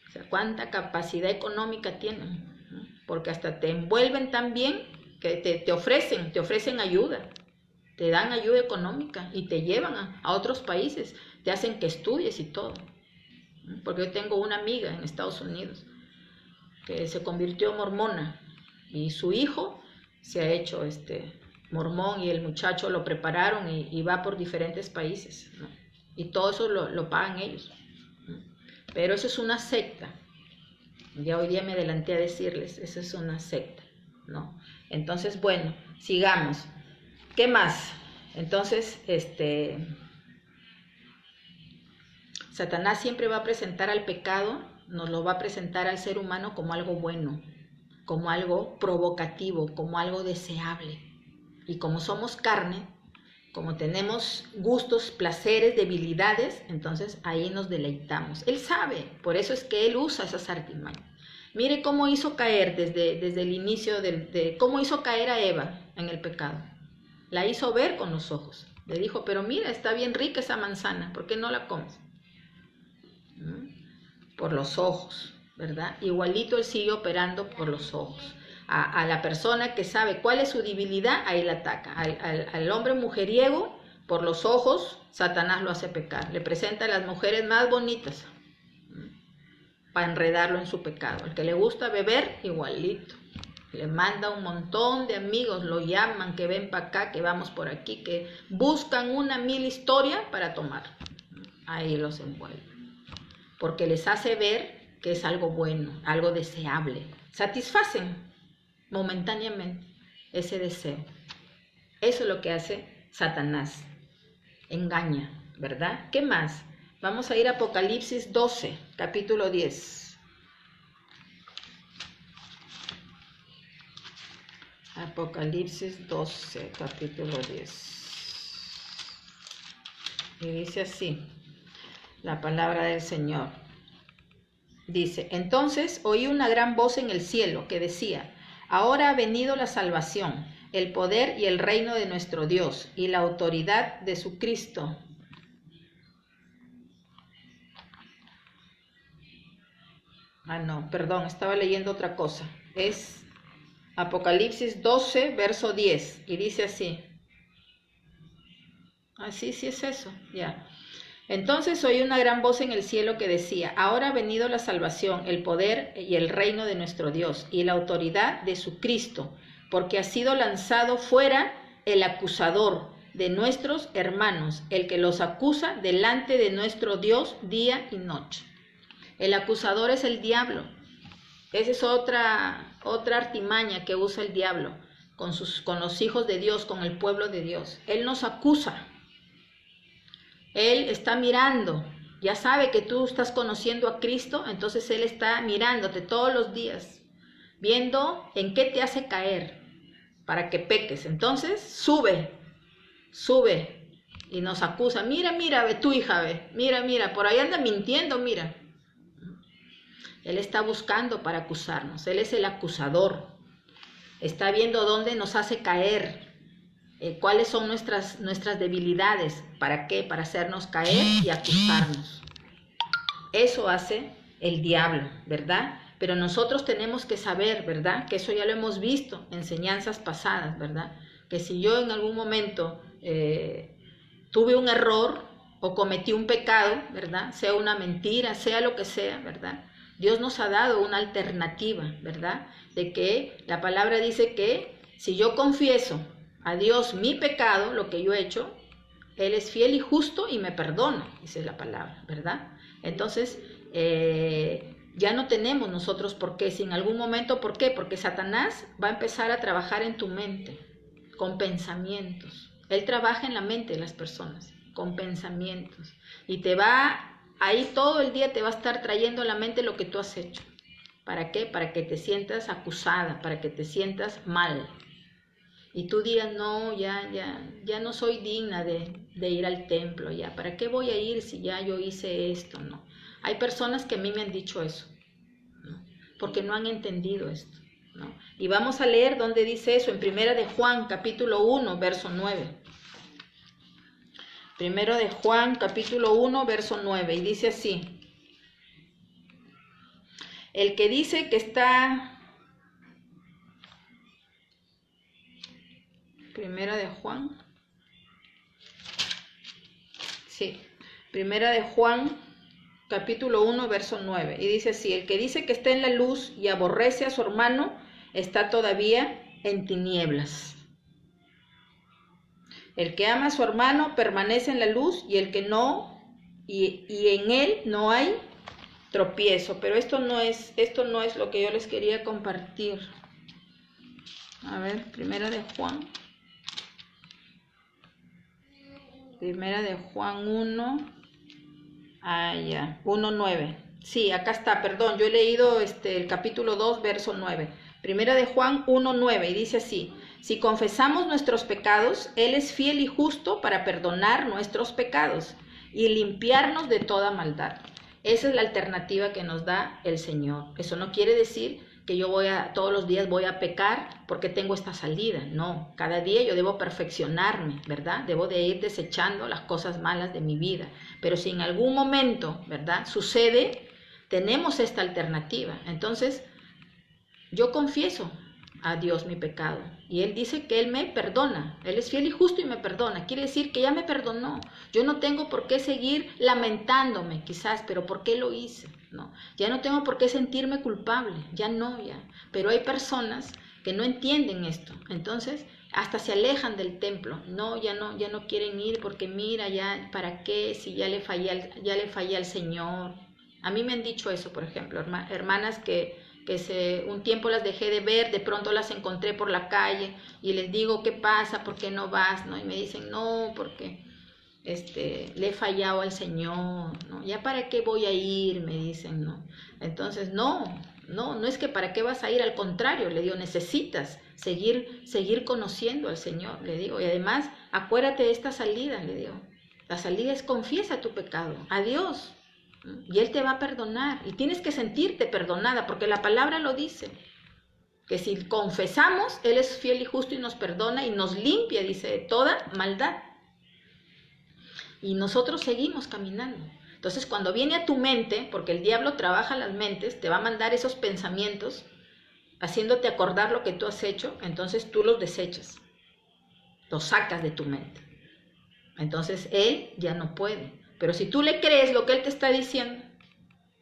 O sea, ¿cuánta capacidad económica tienen? ¿No? Porque hasta te envuelven tan bien que te ofrecen ayuda, te dan ayuda económica y te llevan a otros países, te hacen que estudies y todo. Porque yo tengo una amiga en Estados Unidos que se convirtió mormona y su hijo se ha hecho mormón y el muchacho lo prepararon y va por diferentes países, ¿no? Y todo eso lo pagan ellos, ¿no? Pero eso es una secta. Ya hoy día me adelanté a decirles, eso es una secta, ¿no? Entonces, bueno, sigamos. ¿Qué más? Entonces, Satanás siempre va a presentar al pecado, nos lo va a presentar al ser humano como algo bueno, como algo provocativo, como algo deseable. Y como somos carne, como tenemos gustos, placeres, debilidades, entonces ahí nos deleitamos. Él sabe, por eso es que él usa esas artimañas. Mire cómo hizo caer desde el inicio, cómo hizo caer a Eva en el pecado. La hizo ver con los ojos. Le dijo, pero mira, está bien rica esa manzana, ¿por qué no la comes? Por los ojos, ¿verdad? Igualito él sigue operando por los ojos. A la persona que sabe cuál es su debilidad, ahí la ataca. Al hombre mujeriego, por los ojos, Satanás lo hace pecar. Le presenta a las mujeres más bonitas para enredarlo en su pecado. El que le gusta beber, igualito. Le manda un montón de amigos, lo llaman, que ven para acá, que vamos por aquí, que buscan 1,000 historias para tomar. Ahí los envuelve. Porque les hace ver que es algo bueno, algo deseable. Satisfacen momentáneamente ese deseo. Eso es lo que hace Satanás. Engaña, ¿verdad? ¿Qué más? Vamos a ir a Apocalipsis 12, capítulo 10. Apocalipsis 12, capítulo 10. Y dice así la palabra del Señor. Dice, entonces oí una gran voz en el cielo que decía, ahora ha venido la salvación, el poder y el reino de nuestro Dios y la autoridad de su Cristo. No, perdón, estaba leyendo otra cosa. Es Apocalipsis 12, verso 10, y dice así. Sí es eso, ya. Entonces oí una gran voz en el cielo que decía, ahora ha venido la salvación, el poder y el reino de nuestro Dios y la autoridad de su Cristo, porque ha sido lanzado fuera el acusador de nuestros hermanos, el que los acusa delante de nuestro Dios día y noche. El acusador es el diablo. Esa es otra artimaña que usa el diablo con los hijos de Dios, con el pueblo de Dios. Él nos acusa. Él está mirando, ya sabe que tú estás conociendo a Cristo, entonces Él está mirándote todos los días, viendo en qué te hace caer para que peques. Entonces sube y nos acusa. Mira, ve tu hija, ve, mira, por ahí anda mintiendo, mira. Él está buscando para acusarnos, Él es el acusador, está viendo dónde nos hace caer. ¿Cuáles son nuestras debilidades? ¿Para qué? Para hacernos caer y acusarnos. Eso hace el diablo, ¿verdad? Pero nosotros tenemos que saber, ¿verdad? Que eso ya lo hemos visto en enseñanzas pasadas, ¿verdad? Que si yo en algún momento tuve un error o cometí un pecado, ¿verdad? Sea una mentira, sea lo que sea, ¿verdad? Dios nos ha dado una alternativa, ¿verdad? De que la palabra dice que si yo confieso a Dios mi pecado, lo que yo he hecho, Él es fiel y justo y me perdona, dice la palabra, ¿verdad? Entonces, Ya no tenemos nosotros por qué, si en algún momento, ¿por qué? Porque Satanás va a empezar a trabajar en tu mente, con pensamientos. Él trabaja en la mente de las personas, con pensamientos. Y te va, ahí todo el día te va a estar trayendo a la mente lo que tú has hecho. ¿Para qué? Para que te sientas acusada, para que te sientas mal. Y tú digas, no, ya no soy digna de ir al templo, ya. ¿Para qué voy a ir si ya yo hice esto? No. Hay personas que a mí me han dicho eso, ¿no? Porque no han entendido esto, ¿no? Y vamos a leer dónde dice eso, en Primera de Juan, capítulo 1, verso 9. Primero de Juan, capítulo 1, verso 9, y dice así: el que dice que está... Primera de Juan. Sí, Primera de Juan, capítulo 1, verso 9. Y dice así: el que dice que está en la luz y aborrece a su hermano, está todavía en tinieblas. El que ama a su hermano permanece en la luz, y el que no, y en él no hay tropiezo. Pero esto no es lo que yo les quería compartir. A ver, Primera de Juan. Primera de Juan 1. 1:9. Sí, acá está, perdón, yo he leído el capítulo 2, verso 9. Primera de Juan 1:9, y dice así: si confesamos nuestros pecados, Él es fiel y justo para perdonar nuestros pecados y limpiarnos de toda maldad. Esa es la alternativa que nos da el Señor. Eso no quiere decir que todos los días voy a pecar porque tengo esta salida. No, cada día yo debo perfeccionarme, ¿verdad? Debo de ir desechando las cosas malas de mi vida. Pero si en algún momento, ¿verdad?, sucede, tenemos esta alternativa. Entonces, yo confieso a Dios mi pecado y Él dice que Él me perdona. Él es fiel y justo y me perdona. Quiere decir que ya me perdonó. Yo no tengo por qué seguir lamentándome, quizás, pero ¿por qué lo hice? No, ya no tengo por qué sentirme culpable, ya. Pero hay personas que no entienden esto, entonces hasta se alejan del templo. No, ya no quieren ir porque mira, ya, ¿para qué? Si ya le fallé al Señor. A mí me han dicho eso, por ejemplo, hermanas que un tiempo las dejé de ver, de pronto las encontré por la calle y les digo, ¿qué pasa? ¿Por qué no vas? ¿No? Y me dicen, no, porque le he fallado al Señor, ¿no? ¿Ya para qué voy a ir? Me dicen, ¿no? Entonces, no es que para qué vas a ir, al contrario, le digo, necesitas seguir conociendo al Señor, le digo, y además, acuérdate de esta salida, le digo, la salida es confiesa tu pecado a Dios, ¿no? Y Él te va a perdonar, y tienes que sentirte perdonada, porque la palabra lo dice, que si confesamos, Él es fiel y justo y nos perdona y nos limpia, dice, de toda maldad. Y nosotros seguimos caminando. Entonces, cuando viene a tu mente, porque el diablo trabaja las mentes, te va a mandar esos pensamientos, haciéndote acordar lo que tú has hecho, entonces tú los desechas, los sacas de tu mente. Entonces, él ya no puede. Pero si tú le crees lo que él te está diciendo,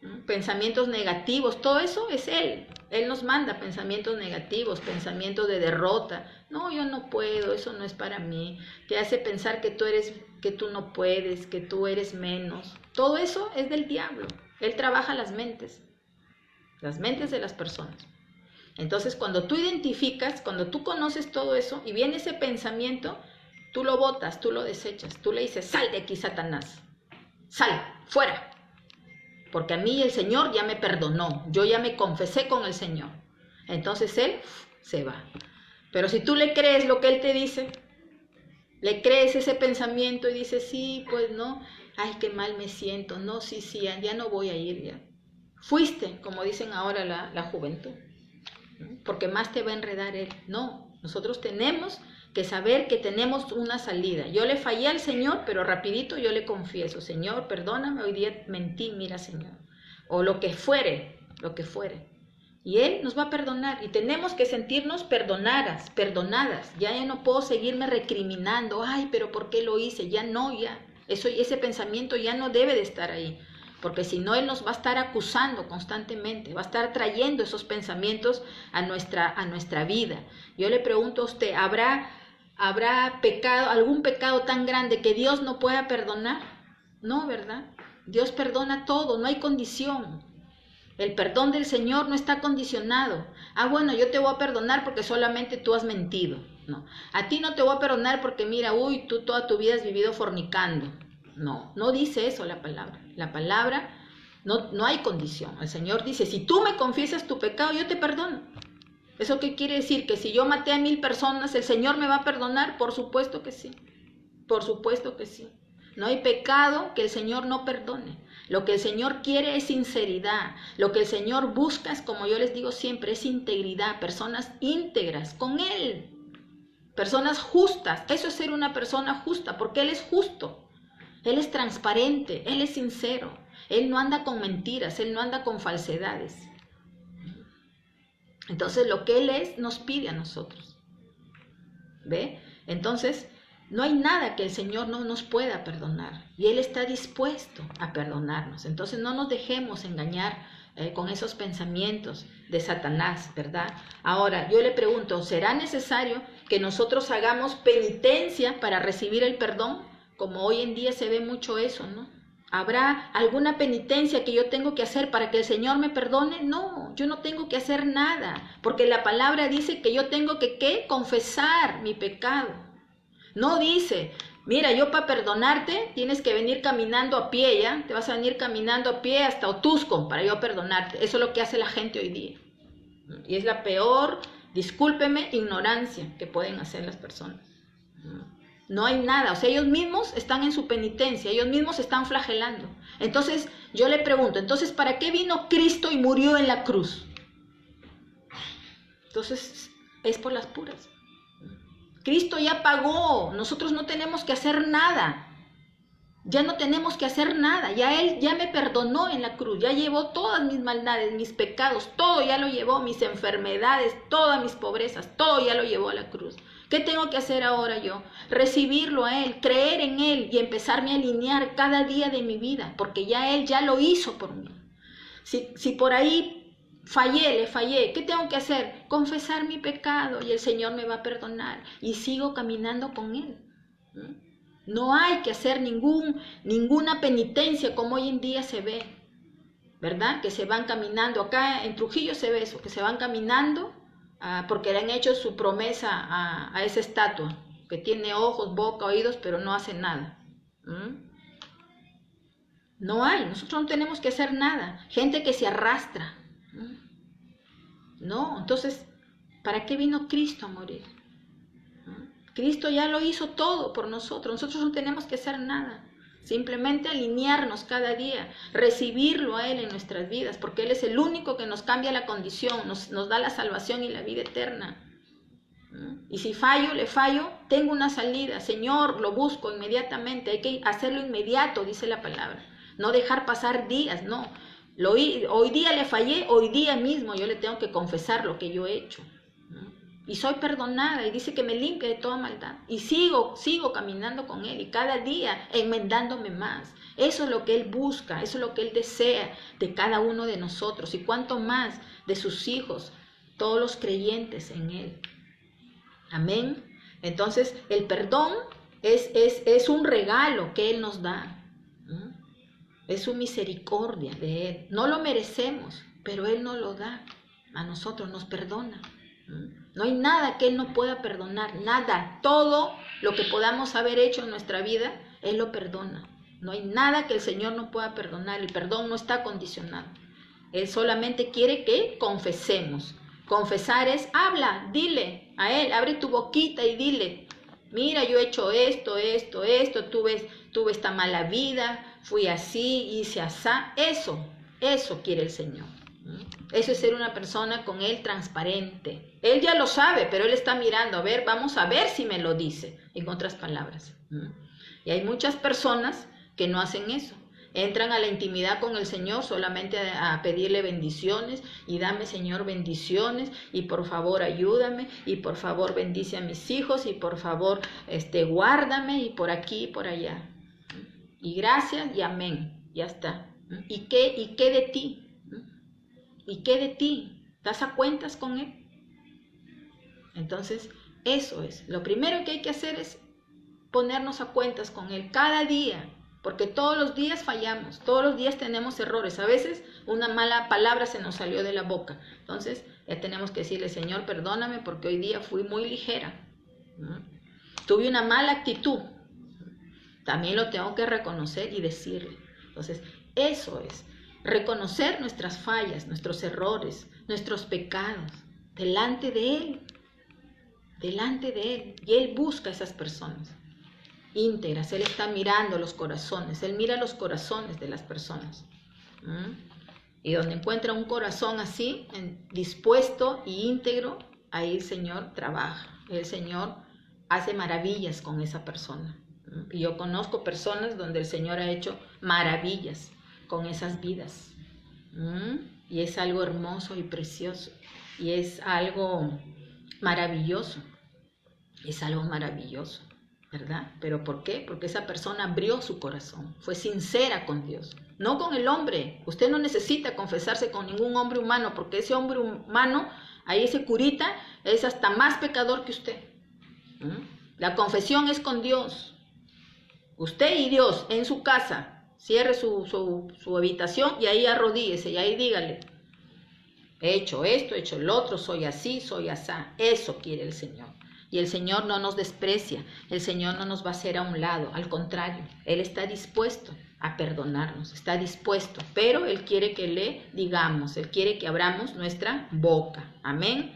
¿no?, pensamientos negativos, todo eso es él. Él nos manda pensamientos negativos, pensamientos de derrota. No, yo no puedo, eso no es para mí. Te hace pensar que tú no puedes, que tú eres menos. Todo eso es del diablo. Él trabaja las mentes de las personas. Entonces, cuando tú identificas, cuando tú conoces todo eso y viene ese pensamiento, tú lo botas, tú lo desechas. Tú le dices, sal de aquí, Satanás. Sal, fuera. Porque a mí el Señor ya me perdonó, yo ya me confesé con el Señor. Entonces Él se va. Pero si tú le crees lo que Él te dice, le crees ese pensamiento y dices, sí, pues no, ay, qué mal me siento, no, sí, ya no voy a ir ya. Fuiste, como dicen ahora la juventud, porque más te va a enredar Él. No, nosotros tenemos que saber que tenemos una salida. Yo le fallé al Señor, pero rapidito yo le confieso, Señor, perdóname, hoy día mentí, mira, Señor. O lo que fuere. Y Él nos va a perdonar y tenemos que sentirnos perdonadas. Ya no puedo seguirme recriminando, ay, pero ¿por qué lo hice? Ya. Ese pensamiento ya no debe de estar ahí. Porque si no, Él nos va a estar acusando constantemente, va a estar trayendo esos pensamientos a nuestra vida. Yo le pregunto a usted, ¿habrá pecado, algún pecado tan grande que Dios no pueda perdonar? No, ¿verdad? Dios perdona todo, no hay condición. El perdón del Señor no está condicionado. Ah, bueno, yo te voy a perdonar porque solamente tú has mentido. No, a ti no te voy a perdonar porque mira, uy, tú toda tu vida has vivido fornicando. No, no dice eso la palabra. La palabra no hay condición. El Señor dice, si tú me confiesas tu pecado, yo te perdono. ¿Eso qué quiere decir? Que si yo maté a 1000 personas, ¿el Señor me va a perdonar? Por supuesto que sí. Por supuesto que sí. No hay pecado que el Señor no perdone. Lo que el Señor quiere es sinceridad. Lo que el Señor busca es, como yo les digo siempre, es integridad. Personas íntegras con Él. Personas justas. Eso es ser una persona justa, porque Él es justo. Él es transparente. Él es sincero. Él no anda con mentiras. Él no anda con falsedades. Entonces, lo que Él es, nos pide a nosotros. ¿Ve? Entonces, no hay nada que el Señor no nos pueda perdonar. Y Él está dispuesto a perdonarnos. Entonces, no nos dejemos engañar con esos pensamientos de Satanás, ¿verdad? Ahora, yo le pregunto, ¿será necesario que nosotros hagamos penitencia para recibir el perdón? Como hoy en día se ve mucho eso, ¿no? ¿Habrá alguna penitencia que yo tengo que hacer para que el Señor me perdone? No, yo no tengo que hacer nada, porque la palabra dice que yo tengo que, ¿qué? Confesar mi pecado. No dice, mira, yo para perdonarte tienes que venir caminando a pie, ¿ya? Te vas a venir caminando a pie hasta Otusco para yo perdonarte. Eso es lo que hace la gente hoy día. Y es la peor, discúlpeme, ignorancia que pueden hacer las personas. No hay nada, o sea, ellos mismos están en su penitencia, ellos mismos se están flagelando. Entonces, yo le pregunto, entonces, ¿para qué vino Cristo y murió en la cruz? Entonces, es por las puras. Cristo ya pagó, nosotros no tenemos que hacer nada. Ya no tenemos que hacer nada, ya Él ya me perdonó en la cruz, ya llevó todas mis maldades, mis pecados, todo ya lo llevó, mis enfermedades, todas mis pobrezas, todo ya lo llevó a la cruz. ¿Qué tengo que hacer ahora yo? Recibirlo a Él, creer en Él y empezarme a alinear cada día de mi vida, porque ya Él ya lo hizo por mí. Si por ahí le fallé, ¿qué tengo que hacer? Confesar mi pecado y el Señor me va a perdonar y sigo caminando con Él. No hay que hacer ninguna penitencia como hoy en día se ve, ¿verdad? Que se van caminando, acá en Trujillo se ve eso, que se van caminando porque le han hecho su promesa a esa estatua, que tiene ojos, boca, oídos, pero no hace nada. No hay, nosotros no tenemos que hacer nada. Gente que se arrastra. No, entonces, ¿para qué vino Cristo a morir? Cristo ya lo hizo todo por nosotros no tenemos que hacer nada, simplemente alinearnos cada día, recibirlo a Él en nuestras vidas, porque Él es el único que nos cambia la condición, nos da la salvación y la vida eterna. Y si le fallo, tengo una salida, Señor, lo busco inmediatamente, hay que hacerlo inmediato, dice la palabra, no dejar pasar días, no, hoy día le fallé, hoy día mismo yo le tengo que confesar lo que yo he hecho. Y soy perdonada y dice que me limpia de toda maldad. Y sigo caminando con Él y cada día enmendándome más. Eso es lo que Él busca, eso es lo que Él desea de cada uno de nosotros. Y cuánto más de sus hijos, todos los creyentes en Él. Amén. Entonces el perdón es un regalo que Él nos da. Es su misericordia de Él. No lo merecemos, pero Él nos lo da. A nosotros nos perdona. No hay nada que Él no pueda perdonar, nada. Todo lo que podamos haber hecho en nuestra vida, Él lo perdona. No hay nada que el Señor no pueda perdonar. El perdón no está condicionado. Él solamente quiere que confesemos. Confesar es, habla, dile a Él, abre tu boquita y dile, mira, yo he hecho esto, tuve esta mala vida, fui así, hice asá. Eso quiere el Señor. Eso es ser una persona con Él transparente. Él ya lo sabe, pero Él está mirando, a ver, vamos a ver si me lo dice, en otras palabras. Y hay muchas personas que no hacen eso. Entran a la intimidad con el Señor solamente a pedirle bendiciones y dame, Señor, bendiciones y por favor ayúdame y por favor bendice a mis hijos y por favor guárdame y por aquí y por allá. Y gracias y amén, ya está. ¿Y qué de ti? ¿Y qué de ti? ¿Das a cuentas con Él? Entonces, eso es. Lo primero que hay que hacer es ponernos a cuentas con Él cada día. porque todos los días fallamos, todos los días tenemos errores. A veces una mala palabra se nos salió de la boca. Entonces ya tenemos que decirle, Señor, perdóname porque hoy día fui muy ligera. Tuve una mala actitud. También lo tengo que reconocer y decirle. Entonces, eso es reconocer nuestras fallas, nuestros errores, nuestros pecados, delante de Él. Delante de Él. Y Él busca a esas personas íntegras. Él está mirando los corazones. Él mira los corazones de las personas. Y donde encuentra un corazón así, dispuesto y íntegro, ahí el Señor trabaja. El Señor hace maravillas con esa persona. Y yo conozco personas donde el Señor ha hecho maravillas con esas vidas. Y es algo hermoso y precioso. Y es algo maravilloso. Es algo maravilloso, ¿verdad? ¿Pero por qué? Porque esa persona abrió su corazón. Fue sincera con Dios. No con el hombre. Usted no necesita confesarse con ningún hombre humano, porque ese hombre humano, ahí ese curita, es hasta más pecador que usted. La confesión es con Dios. Usted y Dios en su casa. Cierre su habitación y ahí arrodíllese y ahí dígale, he hecho esto, he hecho el otro, soy así, soy asá. Eso quiere el Señor. Y el Señor no nos desprecia, el Señor no nos va a hacer a un lado, al contrario, Él está dispuesto a perdonarnos, está dispuesto, pero Él quiere que le digamos, Él quiere que abramos nuestra boca. Amén.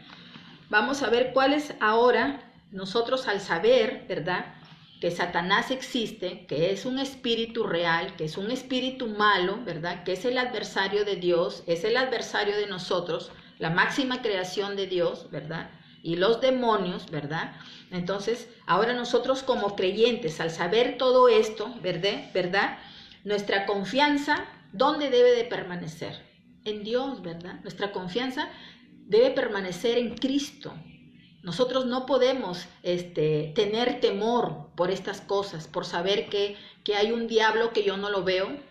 Vamos a ver cuál es ahora, nosotros al saber, ¿verdad?, que Satanás existe, que es un espíritu real, que es un espíritu malo, ¿verdad?, que es el adversario de Dios, es el adversario de nosotros, la máxima creación de Dios, ¿verdad?, y los demonios, ¿verdad? Entonces, ahora nosotros como creyentes, al saber todo esto, ¿verdad? Nuestra confianza, ¿dónde debe de permanecer? En Dios, ¿verdad? Nuestra confianza debe permanecer en Cristo. Nosotros no podemos tener temor por estas cosas, por saber que hay un diablo que yo no lo veo,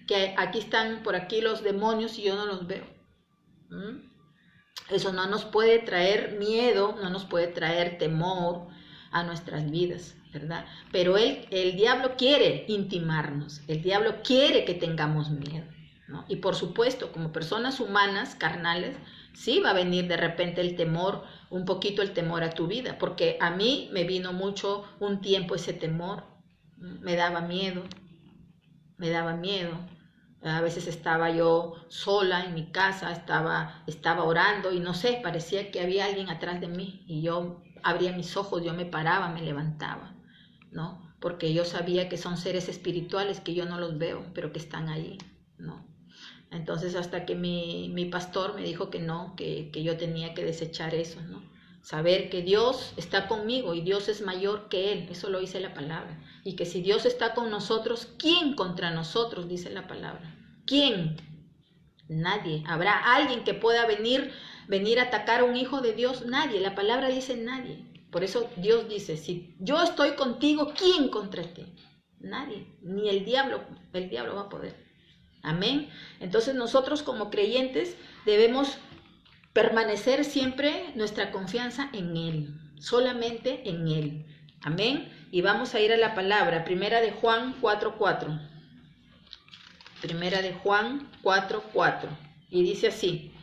que aquí están por aquí los demonios y yo no los veo. Eso no nos puede traer miedo, no nos puede traer temor a nuestras vidas, ¿verdad? Pero el diablo quiere intimarnos, el diablo quiere que tengamos miedo, ¿no? Y por supuesto, como personas humanas, carnales, sí va a venir de repente el temor, un poquito el temor a tu vida, porque a mí me vino mucho un tiempo ese temor, me daba miedo. A veces estaba yo sola en mi casa, estaba orando y no sé, parecía que había alguien atrás de mí y yo abría mis ojos, yo me paraba, me levantaba, ¿no? Porque yo sabía que son seres espirituales que yo no los veo, pero que están allí, ¿no? Entonces hasta que mi pastor me dijo que no, que yo tenía que desechar eso, ¿no? Saber que Dios está conmigo y Dios es mayor que Él, eso lo dice la palabra. Y que si Dios está con nosotros, ¿quién contra nosotros? Dice la palabra. ¿Quién? Nadie. ¿Habrá alguien que pueda venir a atacar a un hijo de Dios? Nadie. La palabra dice nadie. Por eso Dios dice, si yo estoy contigo, ¿quién contra ti? Nadie. Ni el diablo va a poder. Amén. Entonces nosotros como creyentes debemos permanecer siempre nuestra confianza en Él, solamente en Él. Amén. Y vamos a ir a la palabra, Primera de Juan 4:4. Primera de Juan 4:4. Y dice así: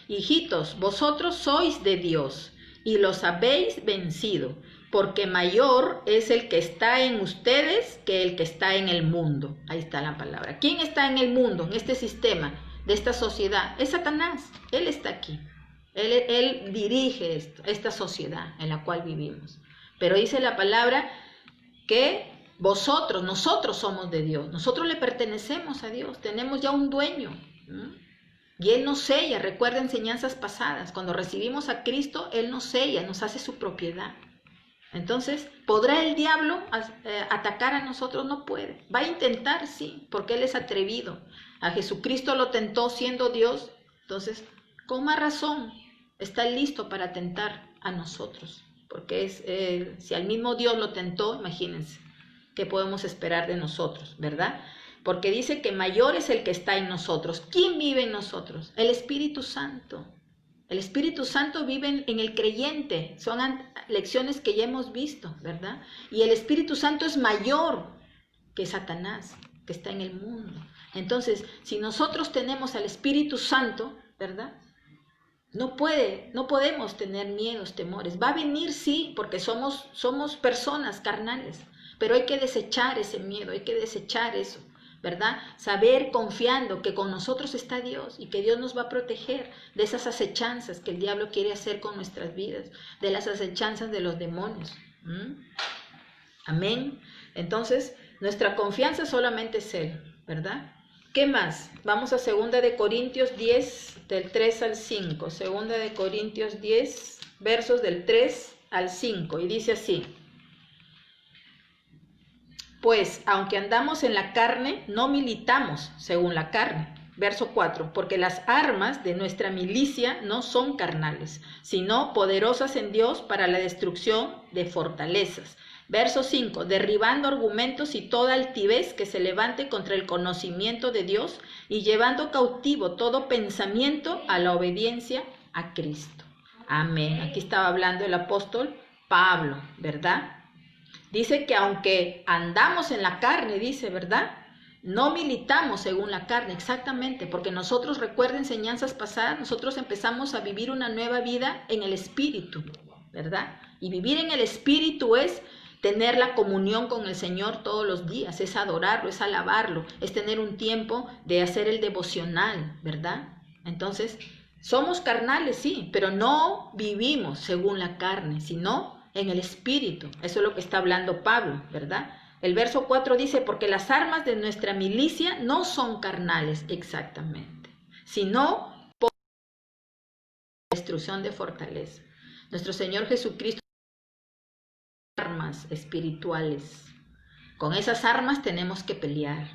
hijitos, vosotros sois de Dios y los habéis vencido, porque mayor es el que está en ustedes que el que está en el mundo. Ahí está la palabra. ¿Quién está en el mundo, en este sistema de esta sociedad? Es Satanás. Él está aquí. Él dirige esta sociedad en la cual vivimos. Pero dice la palabra que nosotros somos de Dios. Nosotros le pertenecemos a Dios. Tenemos ya un dueño. Y Él nos sella. Recuerda enseñanzas pasadas. Cuando recibimos a Cristo, Él nos sella, nos hace su propiedad. Entonces, ¿podrá el diablo atacar a nosotros? No puede. Va a intentar, sí, porque Él es atrevido. A Jesucristo lo tentó siendo Dios. Entonces, con más razón, está listo para tentar a nosotros. Porque si al mismo Dios lo tentó, imagínense, ¿qué podemos esperar de nosotros, verdad? Porque dice que mayor es el que está en nosotros. ¿Quién vive en nosotros? El Espíritu Santo. El Espíritu Santo vive en el creyente. Son lecciones que ya hemos visto, ¿verdad? Y el Espíritu Santo es mayor que Satanás, que está en el mundo. Entonces, si nosotros tenemos al Espíritu Santo, ¿verdad? No podemos tener miedos, temores. Va a venir, sí, porque somos personas carnales, pero hay que desechar ese miedo, hay que desechar eso, ¿verdad? Saber confiando que con nosotros está Dios y que Dios nos va a proteger de esas acechanzas que el diablo quiere hacer con nuestras vidas, de las acechanzas de los demonios. Amén. Entonces, nuestra confianza solamente es Él, ¿verdad? ¿Qué más? Vamos a 2 de Corintios 10, del 3 al 5. 2 de Corintios 10, versos del 3 al 5. Y dice así: pues, aunque andamos en la carne, no militamos según la carne. Verso 4, porque las armas de nuestra milicia no son carnales, sino poderosas en Dios para la destrucción de fortalezas. Verso 5, derribando argumentos y toda altivez que se levante contra el conocimiento de Dios y llevando cautivo todo pensamiento a la obediencia a Cristo. Amén. Aquí estaba hablando el apóstol Pablo, ¿verdad? Dice que aunque andamos en la carne, dice, ¿verdad? No militamos según la carne, exactamente, porque nosotros, recuerda enseñanzas pasadas, nosotros empezamos a vivir una nueva vida en el Espíritu, ¿verdad? Y vivir en el Espíritu es tener la comunión con el Señor todos los días, es adorarlo, es alabarlo, es tener un tiempo de hacer el devocional, ¿verdad? Entonces, somos carnales, sí, pero no vivimos según la carne, sino en el Espíritu. Eso es lo que está hablando Pablo, ¿verdad? El verso 4 dice, porque las armas de nuestra milicia no son carnales, exactamente, sino por destrucción de fortaleza. Nuestro Señor Jesucristo armas espirituales. Con esas armas tenemos que pelear.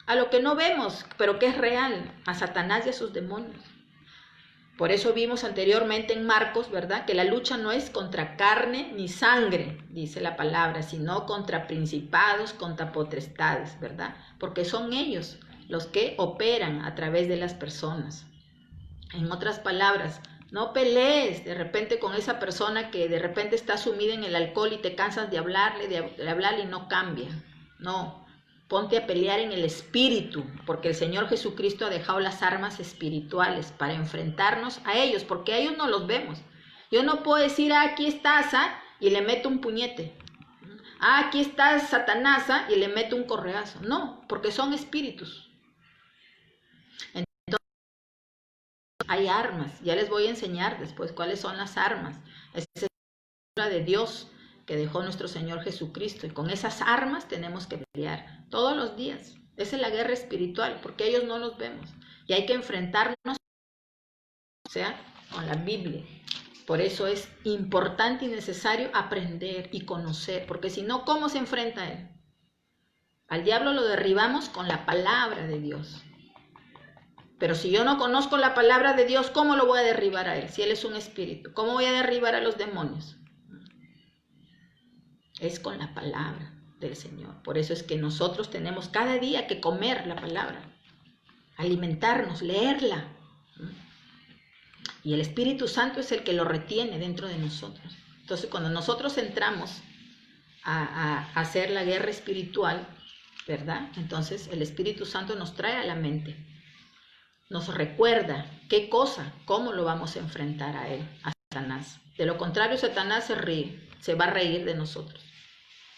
A lo que no vemos, pero que es real, a Satanás y a sus demonios. Por eso vimos anteriormente en Marcos, ¿verdad? Que la lucha no es contra carne ni sangre, dice la palabra, sino contra principados, contra potestades, ¿verdad? Porque son ellos los que operan a través de las personas. En otras palabras, no pelees de repente con esa persona que de repente está sumida en el alcohol y te cansas de hablarle y no cambia. No, ponte a pelear en el espíritu, porque el Señor Jesucristo ha dejado las armas espirituales para enfrentarnos a ellos, porque a ellos no los vemos. Yo no puedo decir, aquí está y le meto un puñete. Aquí está Satanás y le meto un correazo. No, porque son espíritus. Hay armas, ya les voy a enseñar después cuáles son las armas. Esa es la de Dios que dejó nuestro Señor Jesucristo, y con esas armas tenemos que pelear todos los días. Esa es la guerra espiritual, porque ellos no los vemos, y hay que enfrentarnos, o sea, con la Biblia. Por eso es importante y necesario aprender y conocer, porque si no, ¿cómo se enfrenta a él? Al diablo lo derribamos con la palabra de Dios. Pero si yo no conozco la palabra de Dios, ¿cómo lo voy a derribar a él? Si él es un espíritu, ¿cómo voy a derribar a los demonios? Es con la palabra del Señor. Por eso es que nosotros tenemos cada día que comer la palabra, alimentarnos, leerla. Y el Espíritu Santo es el que lo retiene dentro de nosotros. Entonces, cuando nosotros entramos a hacer la guerra espiritual, ¿verdad? Entonces, el Espíritu Santo nos trae a la mente. Nos recuerda qué cosa, cómo lo vamos a enfrentar a él, a Satanás. De lo contrario, Satanás se ríe, se va a reír de nosotros.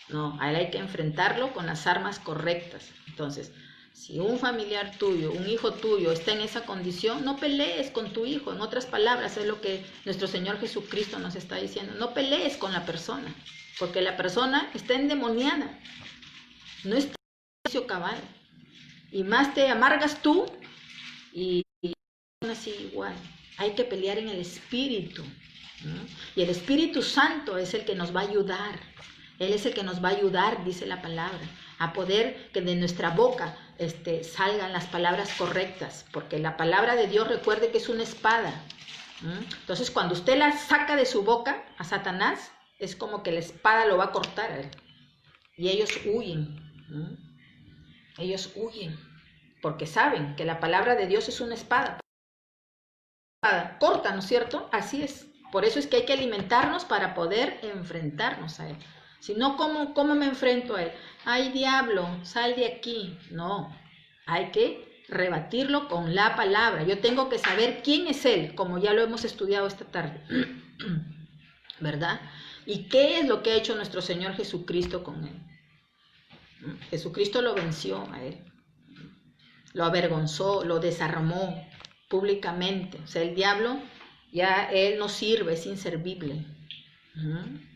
No, a él hay que enfrentarlo con las armas correctas. Entonces, si un familiar tuyo, un hijo tuyo está en esa condición, no pelees con tu hijo. En otras palabras, es lo que nuestro Señor Jesucristo nos está diciendo. No pelees con la persona, porque la persona está endemoniada. No está en juicio cabal. Y más te amargas tú, y así igual, hay que pelear en el Espíritu, ¿no? Y el Espíritu Santo es el que nos va a ayudar, Él es el que nos va a ayudar, dice la palabra, a poder que de nuestra boca salgan las palabras correctas, porque la palabra de Dios, recuerde que es una espada, ¿no? Entonces cuando usted la saca de su boca a Satanás, es como que la espada lo va a cortar a él, y ellos huyen, ¿no? Ellos huyen, porque saben que la palabra de Dios es una espada. corta, ¿no es cierto? Así es. Por eso es que hay que alimentarnos para poder enfrentarnos a él. Si no, ¿cómo me enfrento a él? Ay, diablo, sal de aquí. No, hay que rebatirlo con la palabra. Yo tengo que saber quién es él, como ya lo hemos estudiado esta tarde. ¿Verdad? ¿Y qué es lo que ha hecho nuestro Señor Jesucristo con él? Jesucristo lo venció a él. Lo avergonzó, lo desarmó públicamente. O sea, el diablo ya él no sirve, es inservible.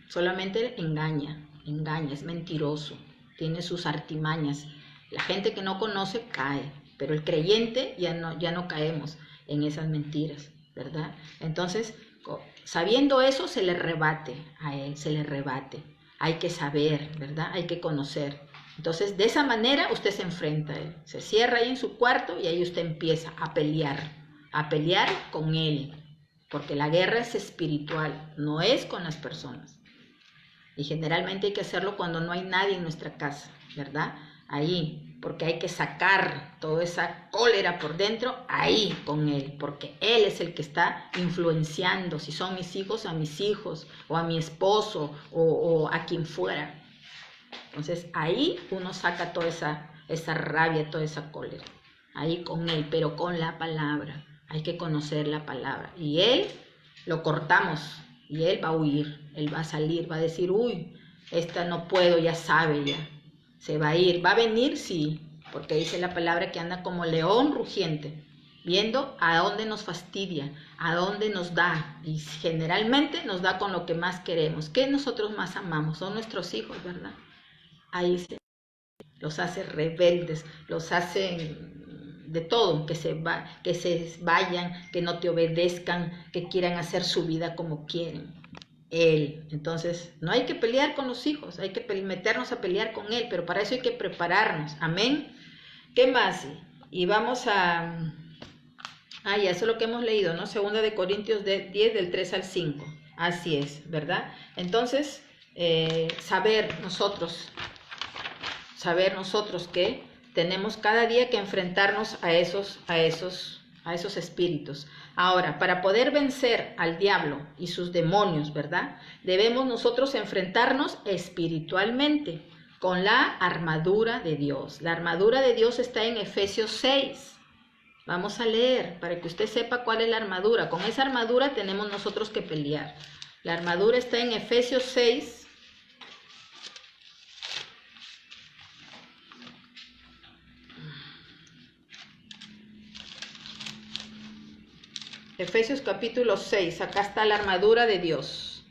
Solamente engaña, es mentiroso, tiene sus artimañas. La gente que no conoce cae, pero el creyente ya no caemos en esas mentiras, ¿verdad? Entonces, sabiendo eso, se le rebate a él, se le rebate. Hay que saber, ¿verdad? Hay que conocer. Entonces, de esa manera usted se enfrenta a él. Se cierra ahí en su cuarto y ahí usted empieza a pelear con él. Porque la guerra es espiritual, no es con las personas. Y generalmente hay que hacerlo cuando no hay nadie en nuestra casa, ¿verdad? Ahí, porque hay que sacar toda esa cólera por dentro, ahí con él, porque él es el que está influenciando, si son mis hijos, a mis hijos, o a mi esposo, o a quien fuera. Entonces ahí uno saca toda esa rabia, toda esa cólera, ahí con él, pero con la palabra. Hay que conocer la palabra. Y él lo cortamos y él va a huir, él va a salir, va a decir, uy, esta no puedo, ya sabe, ya. Se va a ir, va a venir, sí, porque dice la palabra que anda como león rugiente, viendo a dónde nos fastidia, a dónde nos da. Y generalmente nos da con lo que más queremos. ¿Qué nosotros más amamos? Son nuestros hijos, ¿verdad? Ahí los hace rebeldes, los hace de todo, que se vayan, que no te obedezcan, que quieran hacer su vida como quieren. Él. Entonces, no hay que pelear con los hijos, hay que meternos a pelear con él, pero para eso hay que prepararnos. Amén. ¿Qué más? Y vamos a... ya, eso es lo que hemos leído, ¿no? 2 de Corintios 10, del 3 al 5. Así es, ¿verdad? Entonces, saber nosotros que tenemos cada día que enfrentarnos a esos espíritus. Ahora, para poder vencer al diablo y sus demonios, ¿verdad? Debemos nosotros enfrentarnos espiritualmente con la armadura de Dios. La armadura de Dios está en Efesios 6. Vamos a leer para que usted sepa cuál es la armadura. Con esa armadura tenemos nosotros que pelear. La armadura está en Efesios 6. Efesios capítulo 6, acá está la armadura de Dios.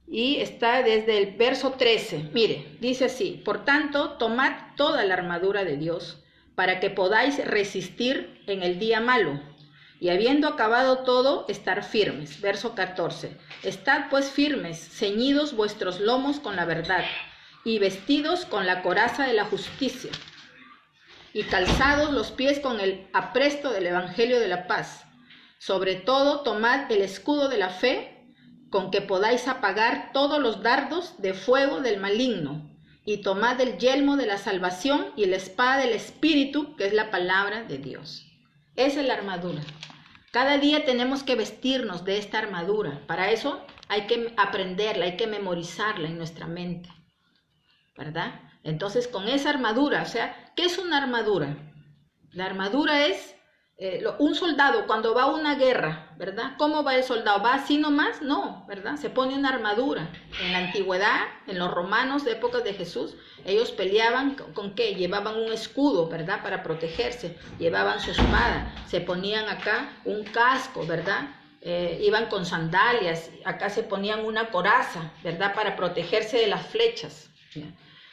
Y está desde el verso 13. Mire, dice así: por tanto, tomad toda la armadura de Dios, para que podáis resistir en el día malo, y habiendo acabado todo, estar firmes. Verso 14. Estad pues firmes, ceñidos vuestros lomos con la verdad, y vestidos con la coraza de la justicia, y calzados los pies con el apresto del evangelio de la paz. Sobre todo, tomad el escudo de la fe, con que podáis apagar todos los dardos de fuego del maligno, y tomad el yelmo de la salvación y la espada del Espíritu, que es la palabra de Dios. Esa es la armadura. Cada día tenemos que vestirnos de esta armadura. Para eso hay que aprenderla, hay que memorizarla en nuestra mente, ¿verdad? Entonces, con esa armadura, o sea, ¿qué es una armadura? La armadura es un soldado cuando va a una guerra, ¿verdad? ¿Cómo va el soldado? ¿Va así nomás? No, ¿verdad? Se pone una armadura. En la antigüedad, en los romanos de épocas de Jesús, ellos peleaban ¿con qué? Llevaban un escudo, ¿verdad? Para protegerse. Llevaban su espada. Se ponían acá un casco, ¿verdad? Iban con sandalias. Acá se ponían una coraza, ¿verdad? Para protegerse de las flechas. ¿Ya?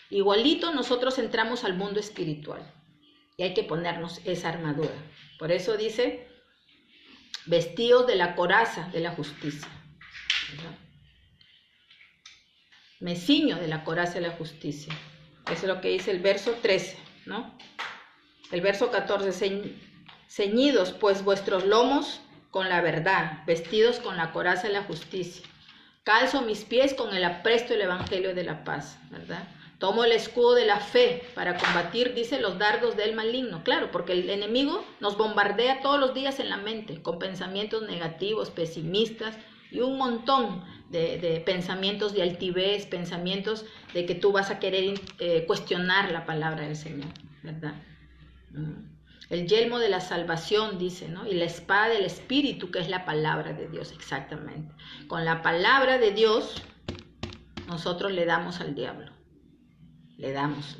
Igualito nosotros entramos al mundo espiritual. Y hay que ponernos esa armadura. Por eso dice, vestidos de la coraza de la justicia. ¿Verdad? Me ciño de la coraza de la justicia. Eso es lo que dice el verso 13, ¿no? El verso 14, ceñidos pues vuestros lomos con la verdad, vestidos con la coraza de la justicia. Calzo mis pies con el apresto del Evangelio de la paz, ¿verdad? Tomo el escudo de la fe para combatir, dice, los dardos del maligno. Claro, porque el enemigo nos bombardea todos los días en la mente con pensamientos negativos, pesimistas y un montón de pensamientos de altivez, pensamientos de que tú vas a querer cuestionar la palabra del Señor, ¿verdad? El yelmo de la salvación, dice, ¿no? Y la espada del Espíritu, que es la palabra de Dios, exactamente. Con la palabra de Dios, nosotros le damos al diablo. Le damos.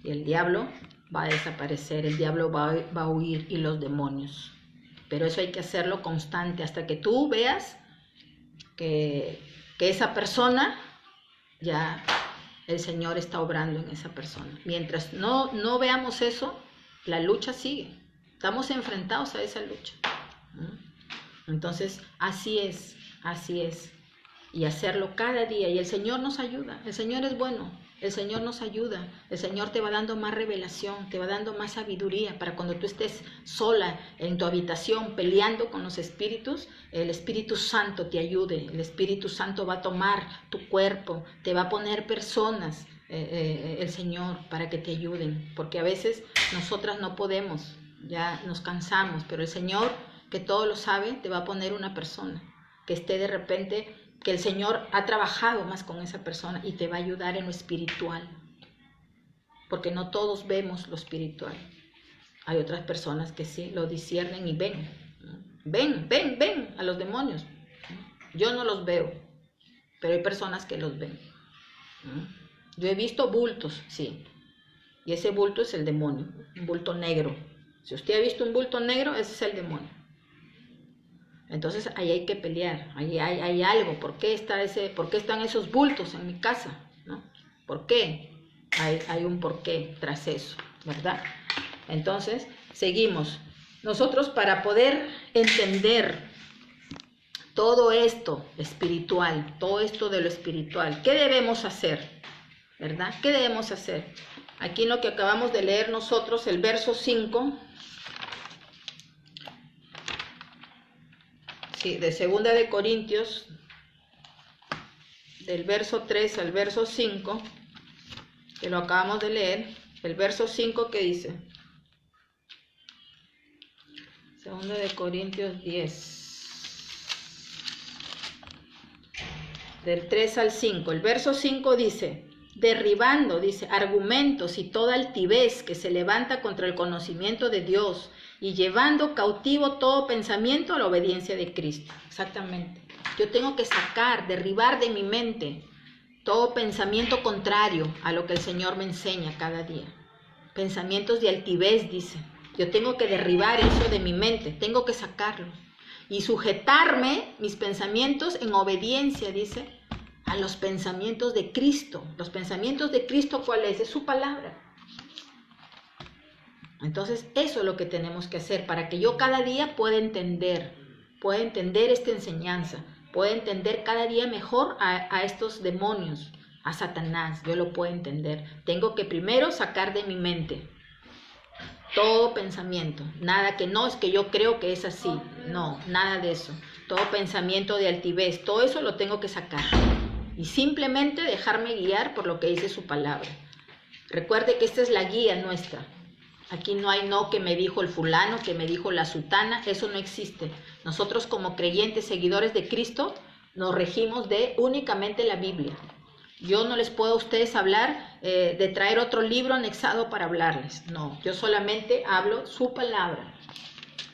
Y el diablo va a desaparecer, el diablo va a huir y los demonios. Pero eso hay que hacerlo constante hasta que tú veas que esa persona, ya el Señor está obrando en esa persona. Mientras no veamos eso, la lucha sigue. Estamos enfrentados a esa lucha. Entonces, así es. Y hacerlo cada día. Y el Señor nos ayuda. El Señor es bueno. El Señor nos ayuda. El Señor te va dando más revelación, te va dando más sabiduría para cuando tú estés sola en tu habitación peleando con los espíritus, el Espíritu Santo te ayude. El Espíritu Santo va a tomar tu cuerpo, te va a poner personas, el Señor, para que te ayuden. Porque a veces nosotras no podemos, ya nos cansamos, pero el Señor, que todo lo sabe, te va a poner una persona que esté de repente, que el Señor ha trabajado más con esa persona y te va a ayudar en lo espiritual. Porque no todos vemos lo espiritual. Hay otras personas que sí lo disciernen y ven. Ven a los demonios. Yo no los veo, pero hay personas que los ven. Yo he visto bultos, sí. Y ese bulto es el demonio, un bulto negro. Si usted ha visto un bulto negro, ese es el demonio. Entonces ahí hay que pelear, ahí hay algo. ¿Por qué están esos bultos en mi casa? ¿No? ¿Por qué? Hay un porqué tras eso, ¿verdad? Entonces, seguimos. Nosotros, para poder entender todo esto espiritual, todo esto de lo espiritual, ¿qué debemos hacer? ¿Verdad? ¿Qué debemos hacer? Aquí en lo que acabamos de leer nosotros, el verso 5, sí, de 2 de Corintios, del verso 3 al verso 5, que lo acabamos de leer, el verso 5 que dice, 2 de Corintios 10, del 3 al 5, el verso 5 dice, derribando, dice, argumentos y toda altivez que se levanta contra el conocimiento de Dios, y llevando cautivo todo pensamiento a la obediencia de Cristo. Exactamente. Yo tengo que derribar de mi mente todo pensamiento contrario a lo que el Señor me enseña cada día. Pensamientos de altivez, dice. Yo tengo que derribar eso de mi mente, tengo que sacarlo. Y sujetarme, mis pensamientos, en obediencia, dice, a los pensamientos de Cristo. Los pensamientos de Cristo, ¿cuál es? Es su palabra. Entonces, eso es lo que tenemos que hacer para que yo cada día pueda entender esta enseñanza, pueda entender cada día mejor a estos demonios, a Satanás. Yo lo puedo entender. Tengo que primero sacar de mi mente todo pensamiento, nada que no es que yo creo que es así, no, nada de eso. Todo pensamiento de altivez, todo eso lo tengo que sacar y simplemente dejarme guiar por lo que dice su palabra. Recuerde que esta es la guía nuestra. Aquí no hay que me dijo el fulano, que me dijo la sutana, eso no existe. Nosotros como creyentes, seguidores de Cristo, nos regimos de únicamente la Biblia. Yo no les puedo a ustedes hablar de traer otro libro anexado para hablarles. No, yo solamente hablo su palabra,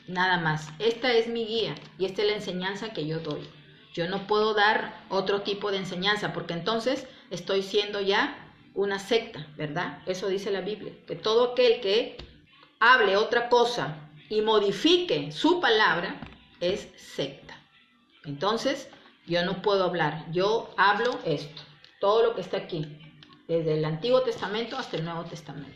nada más. Esta es mi guía y esta es la enseñanza que yo doy. Yo no puedo dar otro tipo de enseñanza porque entonces estoy siendo ya una secta, ¿verdad? Eso dice la Biblia, que todo aquel que hable otra cosa y modifique su palabra es secta. Entonces, yo no puedo hablar, yo hablo esto, todo lo que está aquí, desde el Antiguo Testamento hasta el Nuevo Testamento.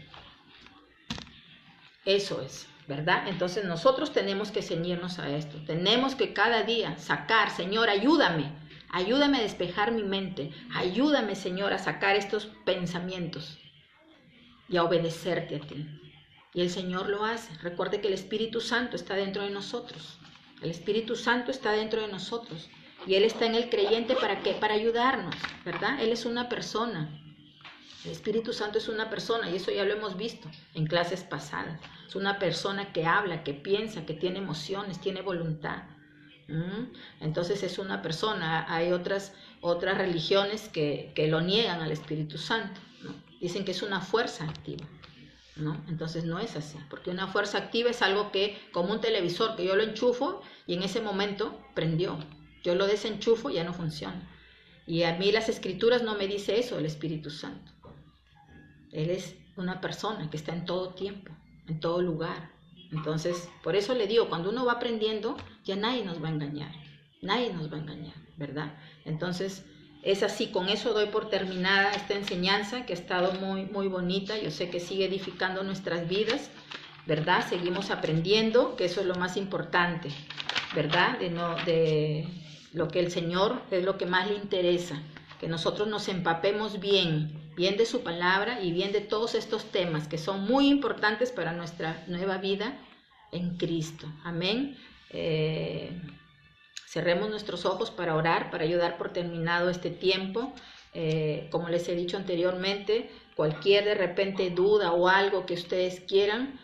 Eso es, ¿verdad? Entonces nosotros tenemos que ceñirnos a esto, tenemos que cada día sacar, Señor, ayúdame a despejar mi mente, ayúdame, Señor, a sacar estos pensamientos y a obedecerte a ti. Y el Señor lo hace. Recuerde que el Espíritu Santo está dentro de nosotros. El Espíritu Santo está dentro de nosotros. Y Él está en el creyente ¿para qué? Para ayudarnos, ¿verdad? Él es una persona. El Espíritu Santo es una persona y eso ya lo hemos visto en clases pasadas. Es una persona que habla, que piensa, que tiene emociones, tiene voluntad. Entonces es una persona. Hay otras religiones que lo niegan al Espíritu Santo, ¿no? Dicen que es una fuerza activa, ¿no? Entonces no es así, porque una fuerza activa es algo que, como un televisor, que yo lo enchufo y en ese momento prendió. Yo lo desenchufo y ya no funciona. Y a mí las Escrituras no me dice eso, el Espíritu Santo. Él es una persona que está en todo tiempo, en todo lugar. Entonces, por eso le digo, cuando uno va aprendiendo, ya nadie nos va a engañar. Nadie nos va a engañar, ¿verdad? Entonces, es así. Con eso doy por terminada esta enseñanza que ha estado muy, muy bonita. Yo sé que sigue edificando nuestras vidas, ¿verdad? Seguimos aprendiendo, que eso es lo más importante, ¿verdad? De lo que el Señor es lo que más le interesa, que nosotros nos empapemos bien de su palabra y bien de todos estos temas que son muy importantes para nuestra nueva vida en Cristo. Amén. Cerremos nuestros ojos para orar, para ayudar por terminado este tiempo. Como les he dicho anteriormente, cualquier de repente duda o algo que ustedes quieran,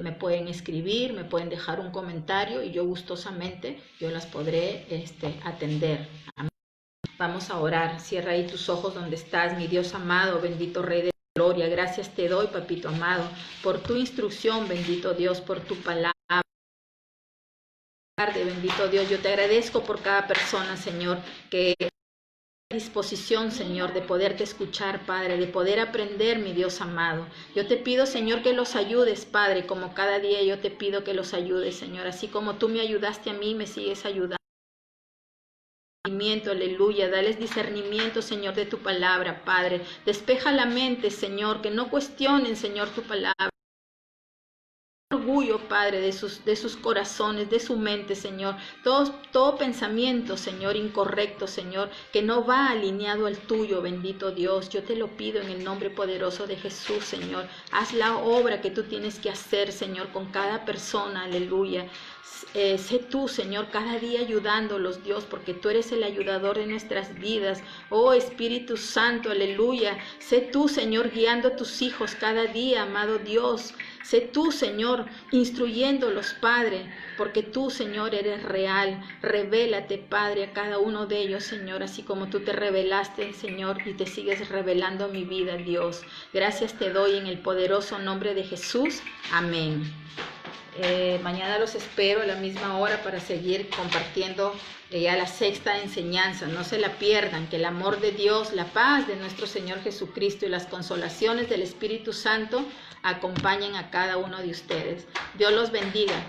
me pueden escribir, me pueden dejar un comentario y yo gustosamente las podré atender. Amén. Vamos a orar. Cierra ahí tus ojos donde estás, mi Dios amado, bendito Rey de gloria. Gracias te doy, papito amado, por tu instrucción, bendito Dios, por tu palabra. Bendito Dios, yo te agradezco por cada persona, Señor, que a disposición, Señor, de poderte escuchar, Padre, de poder aprender, mi Dios amado. Yo te pido, Señor, que los ayudes, Padre, como cada día yo te pido que los ayudes, Señor, así como tú me ayudaste a mí, me sigues ayudando. Aleluya, dales discernimiento, Señor, de tu palabra, Padre. Despeja la mente, Señor, que no cuestionen, Señor, tu palabra. Orgullo, Padre, de sus corazones, de su mente, Señor. Todo pensamiento, Señor, incorrecto, Señor, que no va alineado al tuyo, bendito Dios. Yo te lo pido en el nombre poderoso de Jesús, Señor. Haz la obra que tú tienes que hacer, Señor, con cada persona, aleluya. Sé tú, Señor, cada día ayudándolos, Dios, porque tú eres el ayudador de nuestras vidas. Oh Espíritu Santo, aleluya. Sé tú, Señor, guiando a tus hijos cada día, amado Dios. Sé tú, Señor, instruyéndolos, Padre, porque tú, Señor, eres real. Revélate, Padre, a cada uno de ellos, Señor, así como tú te revelaste, Señor, y te sigues revelando a mi vida, Dios. Gracias te doy en el poderoso nombre de Jesús. Amén. Mañana los espero a la misma hora para seguir compartiendo ya la sexta enseñanza. No se la pierdan, que el amor de Dios, la paz de nuestro Señor Jesucristo y las consolaciones del Espíritu Santo acompañen a cada uno de ustedes. Dios los bendiga.